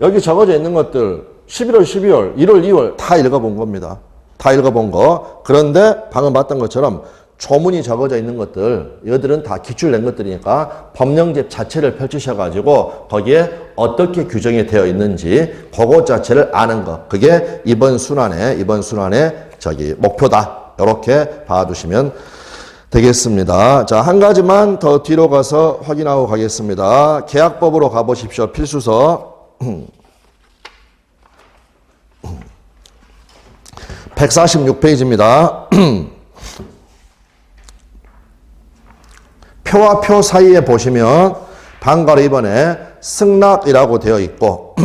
여기 적어져 있는 것들, 11월, 12월, 1월, 2월 다 읽어본 겁니다. 다 읽어본 거. 그런데 방금 봤던 것처럼 조문이 적어져 있는 것들, 이것들은 다 기출낸 것들이니까 법령집 자체를 펼치셔가지고 거기에 어떻게 규정이 되어 있는지 그것 자체를 아는 것. 그게 이번 순환의 목표다. 이렇게 봐두시면 되겠습니다. 자, 한 가지만 더 뒤로 가서 확인하고 가겠습니다. 계약법으로 가보십시오. 필수서. 146페이지입니다. 표와 표 사이에 보시면 방가로 이번에 승낙이라고 되어 있고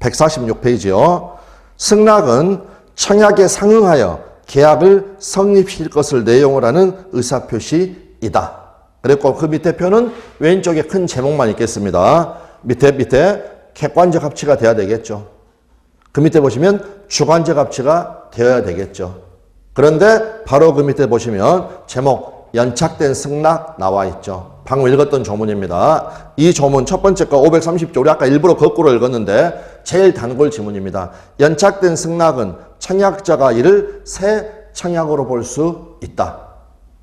146페이지요. 승낙은 청약에 상응하여 계약을 성립시킬 것을 내용을 하는 의사표시이다. 그리고 그 밑에 표는 왼쪽에 큰 제목만 있겠습니다. 밑에 객관적 합치가 돼야 되겠죠. 그 밑에 보시면 주관적 합치가 되어야 되겠죠. 그런데 바로 그 밑에 보시면 제목 연착된 승낙 나와 있죠. 방금 읽었던 조문입니다. 이 조문 첫 번째 거 530조 우리 아까 일부러 거꾸로 읽었는데 제일 단골 지문입니다. 연착된 승낙은 청약자가 이를 새 청약으로 볼 수 있다.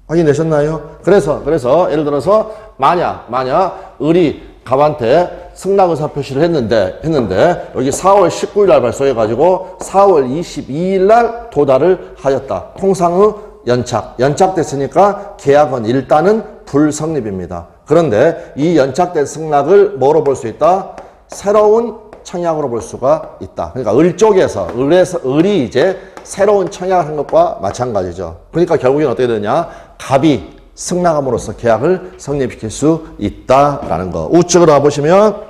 확인되셨나요? 그래서 예를 들어서 만약 을이 갑한테 승낙 의사 표시를 했는데 여기 4월 19일 날 발송해 가지고 4월 22일 날 도달을 하였다. 통상의 연착됐으니까 계약은 일단은 불성립입니다. 그런데 이 연착된 승낙을 뭐로 볼 수 있다? 새로운 청약으로 볼 수가 있다. 그러니까 을 쪽에서 을이 이제 새로운 청약을 한 것과 마찬가지죠. 그러니까 결국엔 어떻게 되느냐? 갑이 승낙함으로써 계약을 성립시킬 수 있다라는 거. 우측으로 가보시면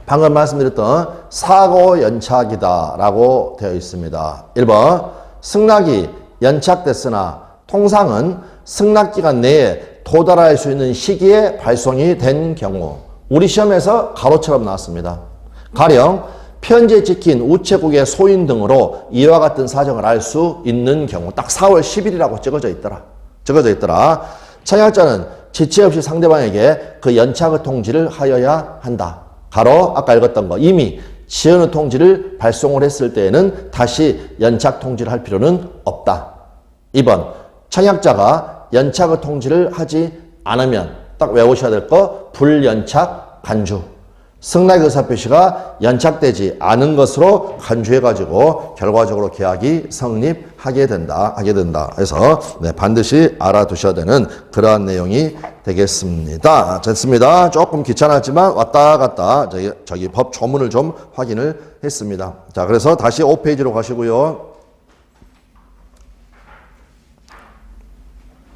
방금 말씀드렸던 사고 연착이다라고 되어 있습니다. 1번 승낙이 연착됐으나 통상은 승낙기간 내에 도달할 수 있는 시기에 발송이 된 경우 우리 시험에서 가로처럼 나왔습니다. 가령 편지에 찍힌 우체국의 소인 등으로 이와 같은 사정을 알 수 있는 경우 딱 4월 10일이라고 찍어져 있더라. 청약자는 지체 없이 상대방에게 그 연착의 통지를 하여야 한다. 가로 아까 읽었던 거 이미 지연의 통지를 발송을 했을 때에는 다시 연착 통지를 할 필요는 없다. 2번 청약자가 연착의 통지를 하지 않으면 딱 외우셔야 될 거 불연착 간주. 승낙 의사표시가 연착되지 않은 것으로 간주해가지고 결과적으로 계약이 성립하게 된다. 그래서 반드시 알아두셔야 되는 그러한 내용이 되겠습니다. 됐습니다. 조금 귀찮았지만 왔다 갔다 저기 법 조문을 좀 확인을 했습니다. 자, 그래서 다시 5페이지로 가시고요.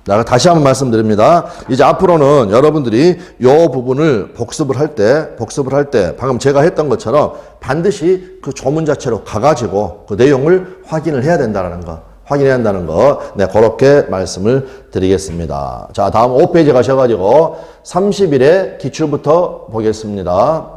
자, 다시 한번 말씀드립니다. 이제 앞으로는 여러분들이 이 부분을 복습을 할 때 방금 제가 했던 것처럼 반드시 그 조문 자체로 가가지고 그 내용을 확인을 해야 된다는 거. 네, 그렇게 말씀을 드리겠습니다. 자, 다음 5페이지 가셔가지고 30일의 기출부터 보겠습니다.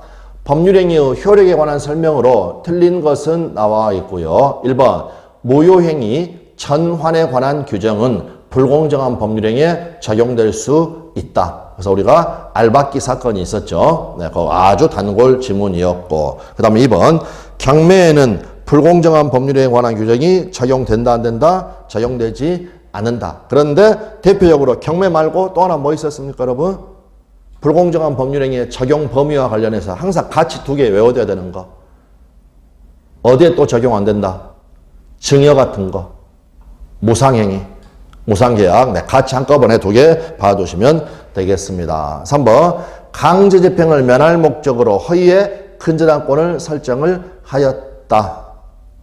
법률행위의 효력에 관한 설명으로 틀린 것은 나와 있고요. 1번 무효행위 전환에 관한 규정은 불공정한 법률행위에 적용될 수 있다. 그래서 우리가 알박기 사건이 있었죠. 네, 그 아주 단골 지문이었고. 그 다음에 2번, 경매에는 불공정한 법률행위에 관한 규정이 적용된다, 안 된다? 적용되지 않는다. 그런데 대표적으로 경매 말고 또 하나 뭐 있었습니까, 여러분? 불공정한 법률행위의 적용 범위와 관련해서 항상 같이 두 개 외워둬야 되는 거. 어디에 또 적용 안 된다? 증여 같은 거. 무상행위. 무상계약. 네, 같이 한꺼번에 두 개 봐두시면 되겠습니다. 3번. 강제집행을 면할 목적으로 허위의 근저당권을 설정을 하였다.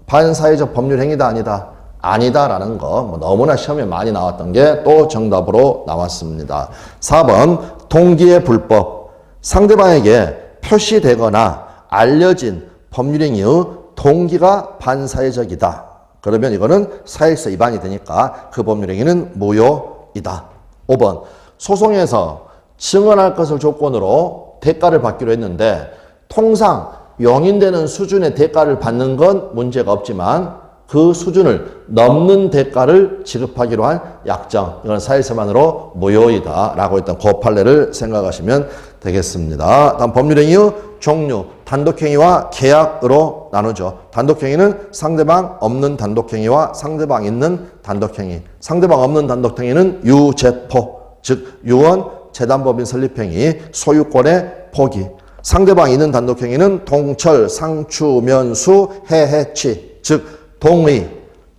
반사회적 법률행위다, 아니다? 아니다라는 거. 뭐 너무나 시험에 많이 나왔던 게 또 정답으로 나왔습니다. 4번. 동기의 불법. 상대방에게 표시되거나 알려진 법률행위의 동기가 반사회적이다. 그러면 이거는 사회에서 위반이 되니까 그 법률행위는 무효이다. 5번. 소송에서 증언할 것을 조건으로 대가를 받기로 했는데 통상 용인되는 수준의 대가를 받는 건 문제가 없지만 그 수준을 넘는 대가를 지급하기로 한 약정, 이건 사회세만으로 무효이다 라고 했던 그 판례를 생각하시면 되겠습니다. 다음 법률행위의 종류, 단독행위와 계약으로 나누죠. 단독행위는 상대방 없는 단독행위와 상대방 있는 단독행위. 상대방 없는 단독행위는 유제포, 즉 유언, 재단법인 설립행위, 소유권의 포기. 상대방 있는 단독행위는 동철, 상추, 면수, 해해치, 즉 동의,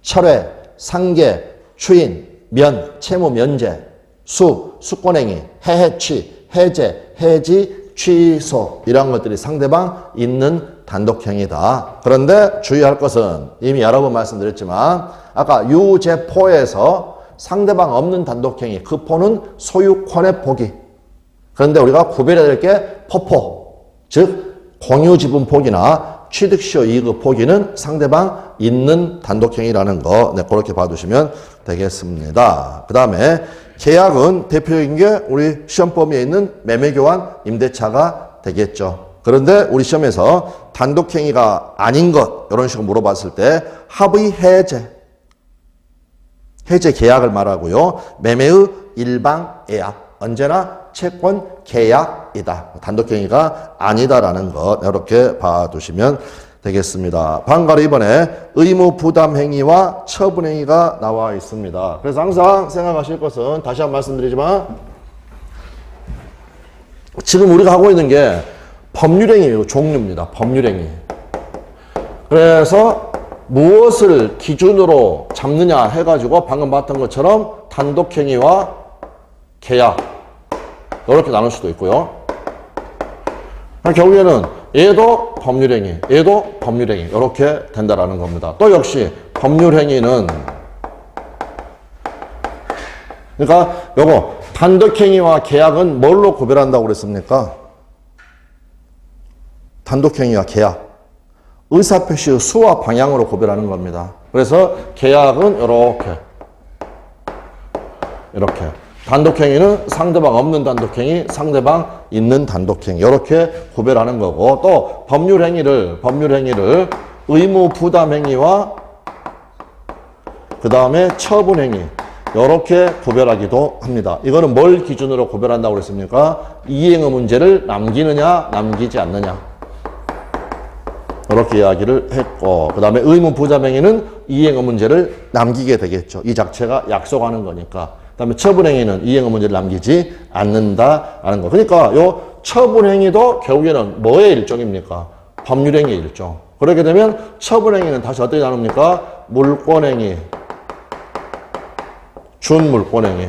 철회, 상계, 추인, 면, 채무 면제, 수권행위, 해해치, 해제, 해지, 취소 이런 것들이 상대방 있는 단독행위다. 그런데 주의할 것은 이미 여러 번 말씀드렸지만 아까 유제포에서 상대방 없는 단독행위, 그 포는 소유권의 포기. 그런데 우리가 구별해야 될 게 포포, 즉 공유지분 포기나 취득시효 이익의 포기는 상대방 있는 단독행위라는 거, 네, 그렇게 봐두시면 되겠습니다. 그 다음에 계약은 대표적인 게 우리 시험 범위에 있는 매매교환 임대차가 되겠죠. 그런데 우리 시험에서 단독행위가 아닌 것 이런 식으로 물어봤을 때 합의 해제 계약을 말하고요. 매매의 일방 예약, 언제나 채권 계약이다. 단독행위가 아니다라는 것 이렇게 봐두시면 되겠습니다. 방가로 이번에 의무 부담 행위와 처분 행위가 나와 있습니다. 그래서 항상 생각하실 것은 다시 한번 말씀드리지만 지금 우리가 하고 있는 게 법률행위 종류입니다. 법률행위. 그래서 무엇을 기준으로 잡느냐 해가지고 방금 봤던 것처럼 단독행위와 계약 이렇게 나눌 수도 있고요. 결국에는 얘도 법률행위, 얘도 법률행위 이렇게 된다라는 겁니다. 또 역시 법률행위는 그러니까 요거 단독행위와 계약은 뭘로 구별한다고 그랬습니까? 단독행위와 계약. 의사표시의 수와 방향으로 구별하는 겁니다. 그래서 계약은 이렇게. 단독행위는 상대방 없는 단독행위, 상대방 있는 단독행위 이렇게 구별하는 거고 또 법률행위를 의무 부담행위와 그 다음에 처분행위 이렇게 구별하기도 합니다. 이거는 뭘 기준으로 구별한다고 그랬습니까? 이행의 문제를 남기느냐 남기지 않느냐 이렇게 이야기를 했고 그 다음에 의무 부담행위는 이행의 문제를 남기게 되겠죠. 이 자체가 약속하는 거니까. 그 다음에 처분행위는 이행의 문제를 남기지 않는다라는 거. 그러니까 요 처분행위도 결국에는 뭐의 일종입니까? 법률행위의 일종. 그렇게 되면 처분행위는 다시 어떻게 나눕니까? 물권행위, 준물권행위.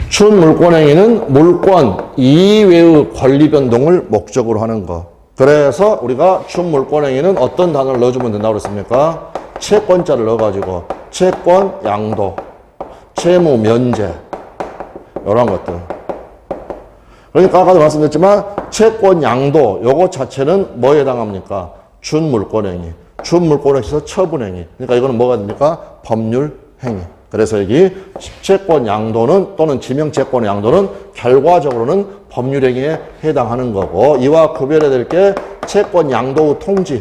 준물권행위는 물권 이외의 권리 변동을 목적으로 하는 거. 그래서 우리가 준물권행위는 어떤 단어를 넣어주면 된다고 그랬습니까? 채권자를 넣어가지고 채권 양도, 채무 면제 이런 것들. 그러니까 아까도 말씀드렸지만 채권 양도 요거 자체는 뭐에 해당합니까? 준물권행위. 준물권행위에서 처분행위. 그러니까 이거는 뭐가 됩니까? 법률행위. 그래서 여기 채권 양도는 또는 지명채권 양도는 결과적으로는 법률행위에 해당하는 거고 이와 구별해야 될 게 채권 양도 통지.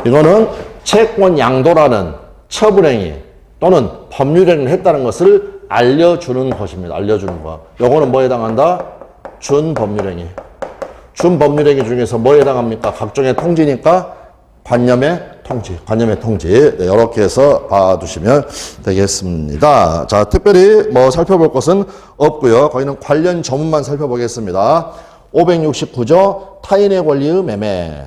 이거는 채권 양도라는 처분행위 또는 법률행위를 했다는 것을 알려주는 것입니다. 알려주는 거. 요거는 뭐에 해당한다? 준법률행위. 준법률행위 중에서 뭐에 해당합니까? 각종의 통지니까 관념의 통지. 관념의 통지. 네, 이렇게 해서 봐두시면 되겠습니다. 자, 특별히 뭐 살펴볼 것은 없고요. 거기는 관련 조문만 살펴보겠습니다. 569조 타인의 권리의 매매.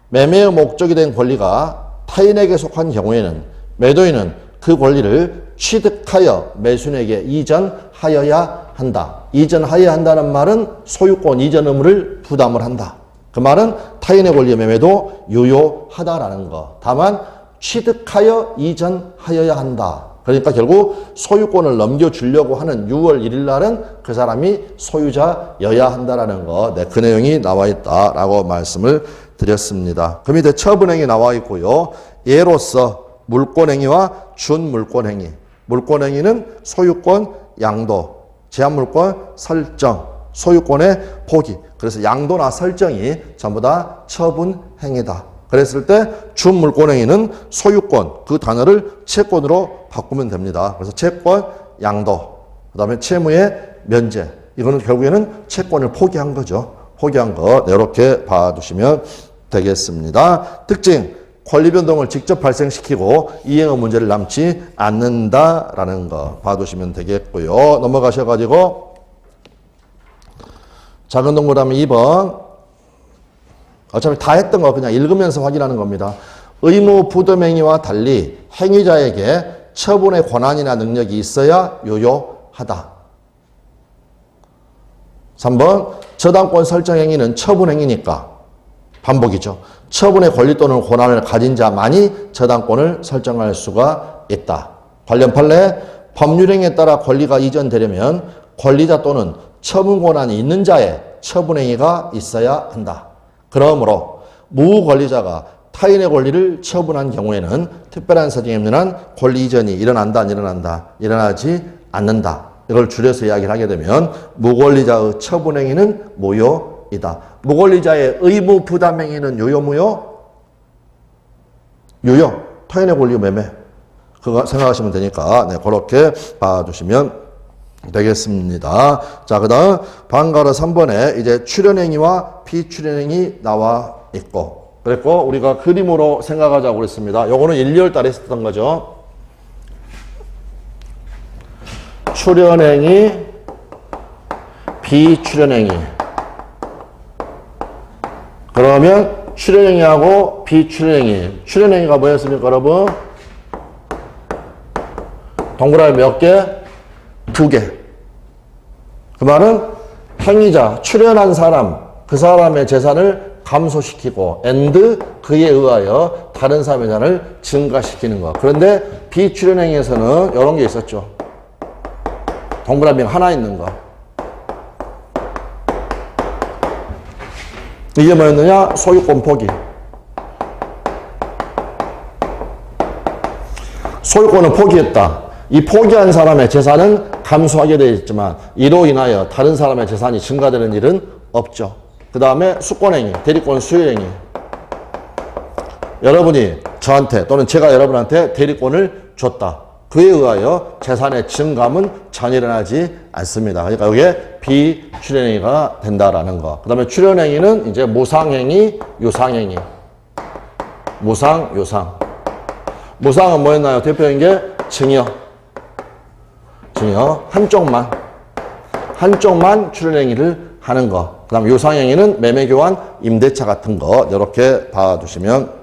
매매의 목적이 된 권리가 타인에게 속한 경우에는 매도인은 그 권리를 취득하여 매수인에게 이전하여야 한다. 이전하여야 한다는 말은 소유권 이전 의무를 부담을 한다. 그 말은 타인의 권리의 매매도 유효하다라는 거. 다만 취득하여 이전하여야 한다. 그러니까 결국 소유권을 넘겨주려고 하는 6월 1일 날은 그 사람이 소유자여야 한다라는 거. 네, 그 내용이 나와 있다라고 말씀을 드렸습니다. 그 밑에 처분행위 나와 있고요. 예로서 물권행위와 준물권행위. 물권행위는 소유권 양도, 제한물권 설정, 소유권의 포기. 그래서 양도나 설정이 전부 다 처분행위다. 그랬을 때 준물권행위는 소유권, 그 단어를 채권으로 바꾸면 됩니다. 그래서 채권 양도, 그 다음에 채무의 면제. 이거는 결국에는 채권을 포기한 거죠. 포기한 거 이렇게 봐두시면 되겠습니다. 특징, 권리 변동을 직접 발생시키고 이행의 문제를 남지 않는다라는 거 봐두시면 되겠고요. 넘어가셔가지고 작은 동그라미 2번. 어차피 다 했던 거 그냥 읽으면서 확인하는 겁니다. 의무 부담행위와 달리 행위자에게 처분의 권한이나 능력이 있어야 유효하다. 3번. 저당권 설정 행위는 처분 행위니까 반복이죠. 처분의 권리 또는 권한을 가진 자만이 저당권을 설정할 수가 있다. 관련 판례, 법률행위에 따라 권리가 이전되려면 권리자 또는 처분 권한이 있는 자의 처분행위가 있어야 한다. 그러므로 무권리자가 타인의 권리를 처분한 경우에는 특별한 사정에 없는 한 권리 이전이 일어난다, 안 일어난다, 일어나지 않는다. 이걸 줄여서 이야기를 하게 되면 무권리자의 처분행위는 무효이다. 무권리자의 의무 부담행위는 유효, 무효? 유효. 타인의 권리 매매. 그거 생각하시면 되니까 네, 그렇게 봐주시면 되겠습니다. 자, 그 다음 방가르 3번에 이제 출연행위와 비출연행위 나와 있고, 그랬고 우리가 그림으로 생각하자고 그랬습니다. 요거는 1, 2월 달에 했었던 거죠. 출연행위, 비출연행위. 그러면 출연행위하고 비출연행위. 출연행위가 뭐였습니까, 여러분? 동그라미 몇 개? 2개. 그 말은 행위자, 출연한 사람, 그 사람의 재산을 감소시키고 and 그에 의하여 다른 사람의 재산을 증가시키는 것. 그런데 비출연행위에서는 이런 게 있었죠. 동그라미 하나 있는 거. 이게 뭐였느냐? 소유권 포기. 소유권을 포기했다. 이 포기한 사람의 재산은 감소하게 되어 있지만 이로 인하여 다른 사람의 재산이 증가되는 일은 없죠. 그 다음에 수권행위, 대리권 수요행위. 여러분이 저한테 또는 제가 여러분한테 대리권을 줬다. 그에 의하여 재산의 증감은 전혀 일어나지 않습니다. 그러니까 이게 비출연행위가 된다라는 거. 그 다음에 출연행위는 이제 무상행위, 유상행위. 무상, 유상. 무상은 뭐였나요? 대표적인 게 증여. 증여. 한쪽만 출연행위를 하는 거. 그 다음 유상행위는 매매교환, 임대차 같은 거. 이렇게 봐두시면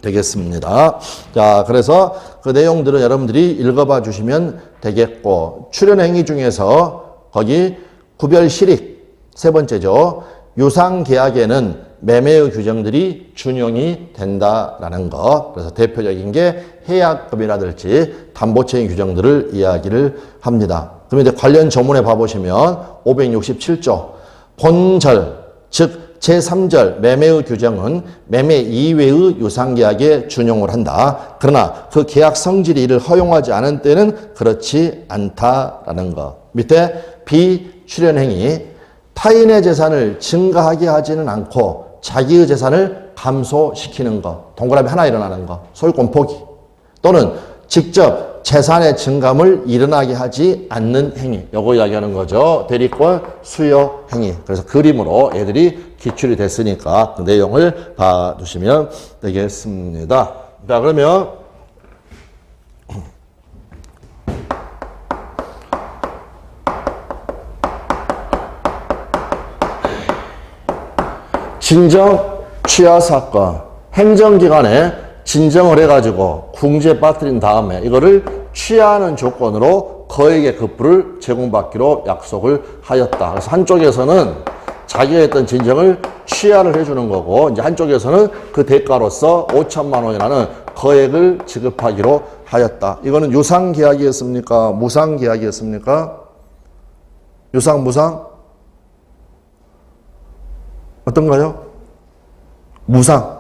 되겠습니다. 자, 그래서 그 내용들은 여러분들이 읽어봐 주시면 되겠고, 출연행위 중에서 거기 구별실익, 세 번째죠. 유상계약에는 매매의 규정들이 준용이 된다라는 거. 그래서 대표적인 게 해약금이라든지 담보채행 규정들을 이야기를 합니다. 그러면 이제 관련 조문에 봐보시면 567조 본절, 즉 제3절 매매의 규정은 매매 이외의 유상계약에 준용을 한다. 그러나 그 계약 성질이 이를 허용하지 않은 때는 그렇지 않다라는 것. 밑에 비출연행위, 타인의 재산을 증가하게 하지는 않고 자기의 재산을 감소시키는 것, 동그라미 하나 일어나는 것, 소유권 포기 또는 직접 재산의 증감을 일어나게 하지 않는 행위, 요거 이야기하는 거죠. 대리권 수여 행위. 그래서 그림으로 애들이 기출이 됐으니까 그 내용을 봐두시면 되겠습니다. 자, 그러면 진정 취하 사건, 행정기관에 진정을 해가지고 궁지에 빠뜨린 다음에 이거를 취하하는 조건으로 거액의 급부를 제공받기로 약속을 하였다. 그래서 한쪽에서는 자기가 했던 진정을 취하를 해주는 거고, 이제 한쪽에서는 그 대가로서 5천만 원이라는 거액을 지급하기로 하였다. 이거는 유상계약이었습니까? 무상계약이었습니까? 유상, 무상? 어떤가요? 무상.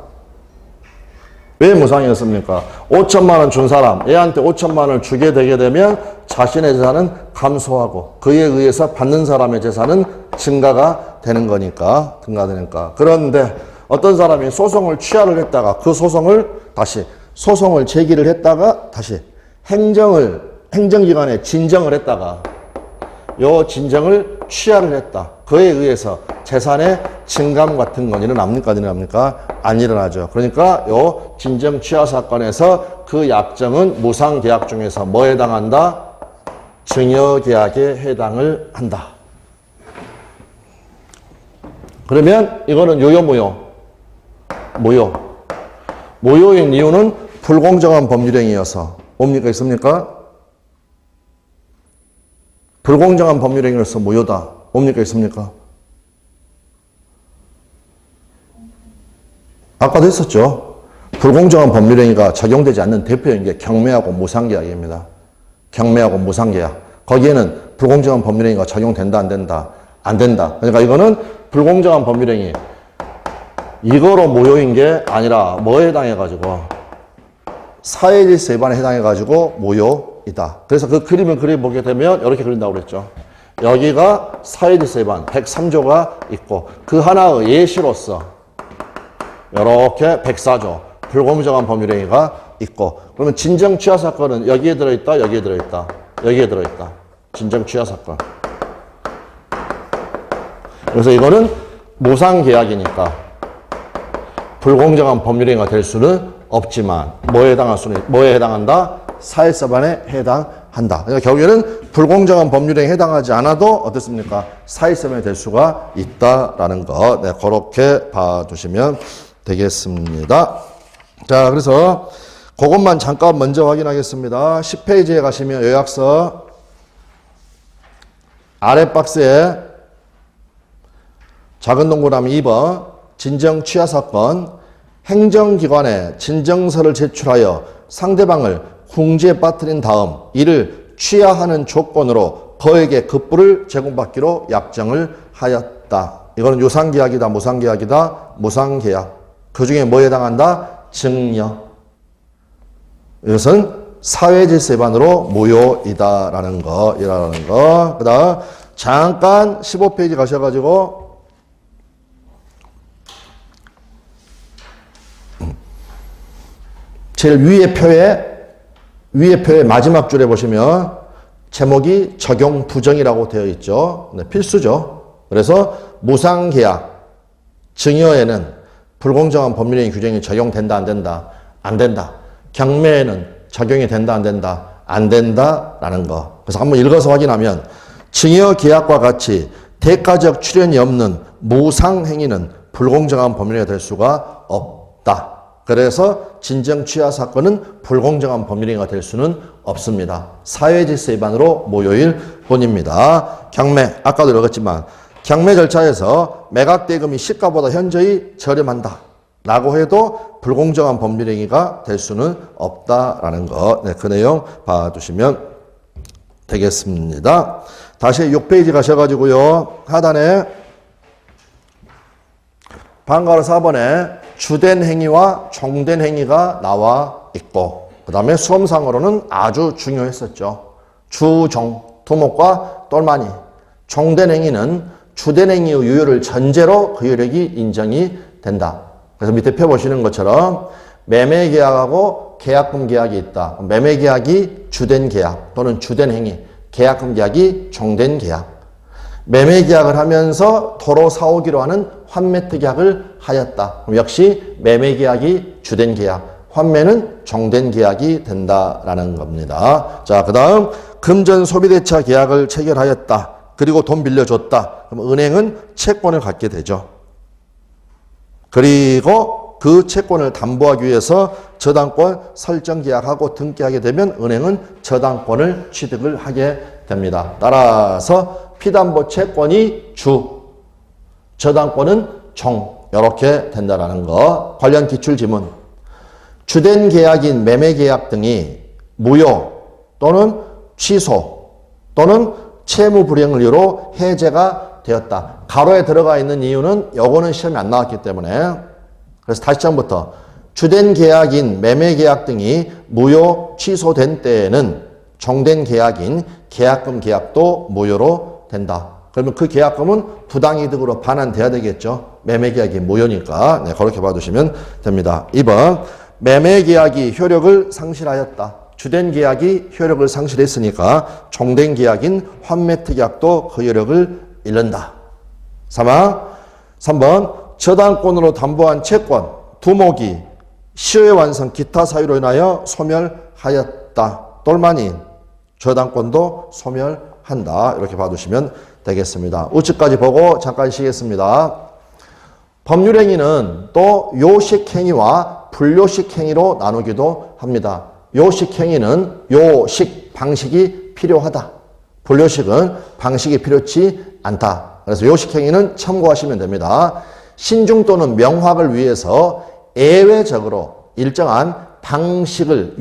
왜 무상이었습니까? 5천만 원 준 사람, 얘한테 5천만 원을 주게 되게 되면 자신의 재산은 감소하고 그에 의해서 받는 사람의 재산은 증가가 되는 거니까, 증가되니까. 그런데 어떤 사람이 소송을 취하를 했다가 그 소송을 다시 소송을 제기를 했다가 다시 행정기관에 진정을 했다가 요 진정을 취하를 했다. 그에 의해서 재산의 증감 같은 건 일어납니까? 안 일어납니까? 안 일어나죠. 그러니까 요 진정 취하 사건에서 그 약정은 무상계약 중에서 뭐에 해당한다? 증여계약에 해당을 한다. 그러면 이거는 유효, 무효? 무효. 무효인 이유는 불공정한 법률행위여서 뭡니까? 있습니까? 불공정한 법률행위로서 무효다. 뭡니까? 있습니까? 아까도 했었죠. 불공정한 법률행위가 적용되지 않는 대표적인 게 경매하고 무상계약입니다. 경매하고 무상계약. 거기에는 불공정한 법률행위가 적용된다, 안 된다? 안 된다. 그러니까 이거는 불공정한 법률행위. 이거로 무효인 게 아니라 뭐에 해당해가지고? 사회질서 위반에 해당해가지고 무효이다. 그래서 그 그림을 그려보게 되면 이렇게 그린다고 그랬죠. 여기가 사회질서 위반 103조가 있고 그 하나의 예시로서 이렇게 104조 불공정한 법률행위가 있고, 그러면 진정 취하 사건은 여기에 들어있다, 여기에 들어있다, 여기에 들어있다. 진정 취하 사건. 그래서 이거는 무상계약이니까 불공정한 법률행위가 될 수는 없지만 뭐에 해당할 수는, 뭐에 해당한다? 사회사반에 해당한다. 그러니까 결국에는 불공정한 법률행위에 해당하지 않아도 어떻습니까? 사회사반이 될 수가 있다라는 거, 네, 그렇게 봐두시면 되겠습니다. 자, 그래서 그것만 잠깐 먼저 확인하겠습니다. 10페이지에 가시면 요약서 아래 박스에 작은 동그라미 2번 진정 취하 사건, 행정기관에 진정서를 제출하여 상대방을 궁지에 빠뜨린 다음 이를 취하하는 조건으로 거액의 급부를 제공받기로 약정을 하였다. 이거는 유상계약이다, 무상계약이다? 무상계약. 그 중에 뭐에 해당한다? 증여. 이것은 사회질서 위반으로 무효이다라는 거, 이라는 거. 그 다음, 잠깐 15페이지 가셔가지고, 제일 위의 표의 마지막 줄에 보시면, 제목이 적용 부정이라고 되어 있죠. 네, 필수죠. 그래서 무상계약, 증여에는 불공정한 법률행위 규정이 적용된다, 안 된다? 안 된다. 경매에는 적용이 된다, 안 된다? 안 된다라는 거. 그래서 한번 읽어서 확인하면 증여계약과 같이 대가적 출연이 없는 무상행위는 불공정한 법률행위가 될 수가 없다. 그래서 진정 취하 사건은 불공정한 법률행위가 될 수는 없습니다. 사회질서 위반으로 무효일 뿐입니다. 경매, 아까도 읽었지만 경매 절차에서 매각 대금이 시가보다 현저히 저렴한다 라고 해도 불공정한 법률행위가 될 수는 없다라는 거, 네, 그 내용 봐두시면 되겠습니다. 다시 6페이지 가셔가지고요, 하단에 방과후 4번에 주된 행위와 종된 행위가 나와 있고, 그 다음에 수험상으로는 아주 중요했었죠. 주종, 두목과 똘마니. 종된 행위는 주된 행위의 유효를 전제로 그 효력이 인정이 된다. 그래서 밑에 펴보시는 것처럼 매매 계약하고 계약금 계약이 있다. 매매 계약이 주된 계약 또는 주된 행위, 계약금 계약이 종된 계약. 매매 계약을 하면서 도로 사오기로 하는 환매트 계약을 하였다. 그럼 역시 매매 계약이 주된 계약, 환매는 종된 계약이 된다라는 겁니다. 자, 그 다음 금전 소비대차 계약을 체결하였다. 그리고 돈 빌려줬다. 그럼 은행은 채권을 갖게 되죠. 그리고 그 채권을 담보하기 위해서 저당권 설정 계약하고 등기하게 되면 은행은 저당권을 취득을 하게 됩니다. 따라서 피담보 채권이 주, 저당권은 종, 이렇게 된다라는 거. 관련 기출지문. 주된 계약인 매매 계약 등이 무효 또는 취소 또는 채무 불이행을 이유로 해제가 되었다. 가로에 들어가 있는 이유는 요거는 시험에 안 나왔기 때문에. 그래서 다시 처음부터 주된 계약인 매매 계약 등이 무효 취소된 때에는 종된 계약인 계약금 계약도 무효로 된다. 그러면 그 계약금은 부당이득으로 반환돼야 되겠죠. 매매 계약이 무효니까. 네, 그렇게 봐두시면 됩니다. 2번 매매 계약이 효력을 상실하였다. 주된 계약이 효력을 상실했으니까 종된 계약인 환매트 계약도 그 효력을 잃는다. 3번 저당권으로 담보한 채권, 두목이 시효의 완성 기타 사유로 인하여 소멸하였다. 똘마니 저당권도 소멸한다. 이렇게 봐두시면 되겠습니다. 우측까지 보고 잠깐 쉬겠습니다. 법률행위는 또 요식행위와 불요식행위로 나누기도 합니다. 요식행위는 요식, 방식이 필요하다. 불요식은 방식이 필요치 않다. 그래서 요식행위는 참고하시면 됩니다. 신중 또는 명확을 위해서 예외적으로 일정한 방식을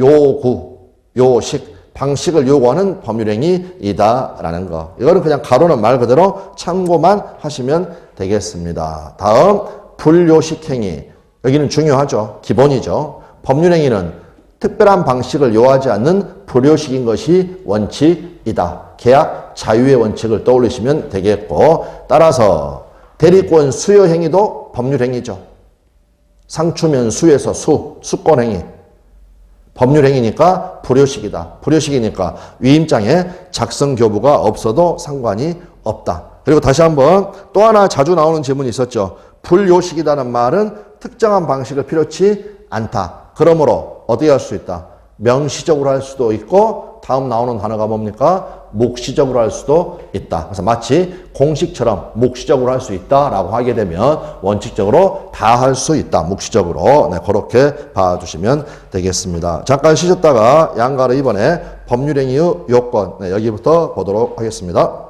요식, 방식을 요구하는 법률행위이다라는 거. 이거는 그냥 가로는 말 그대로 참고만 하시면 되겠습니다. 다음 불요식행위. 여기는 중요하죠. 기본이죠. 법률행위는 특별한 방식을 요하지 않는 불요식인 것이 원칙이다. 계약 자유의 원칙을 떠올리시면 되겠고, 따라서 대리권 수여 행위도 법률행위죠. 상추면 수에서 수권행위. 법률행위니까 불요식이다. 불요식이니까 위임장에 작성교부가 없어도 상관이 없다. 그리고 다시 한번 또 하나 자주 나오는 질문이 있었죠. 불요식이라는 말은 특정한 방식을 필요치 않다. 그러므로 어떻게 할 수 있다? 명시적으로 할 수도 있고 다음 나오는 단어가 뭡니까? 묵시적으로 할 수도 있다. 그래서 마치 공식처럼 묵시적으로 할 수 있다라고 하게 되면 원칙적으로 다 할 수 있다. 묵시적으로. 네, 그렇게 봐주시면 되겠습니다. 잠깐 쉬셨다가 양가로 이번에 법률행위의 요건. 네, 여기부터 보도록 하겠습니다.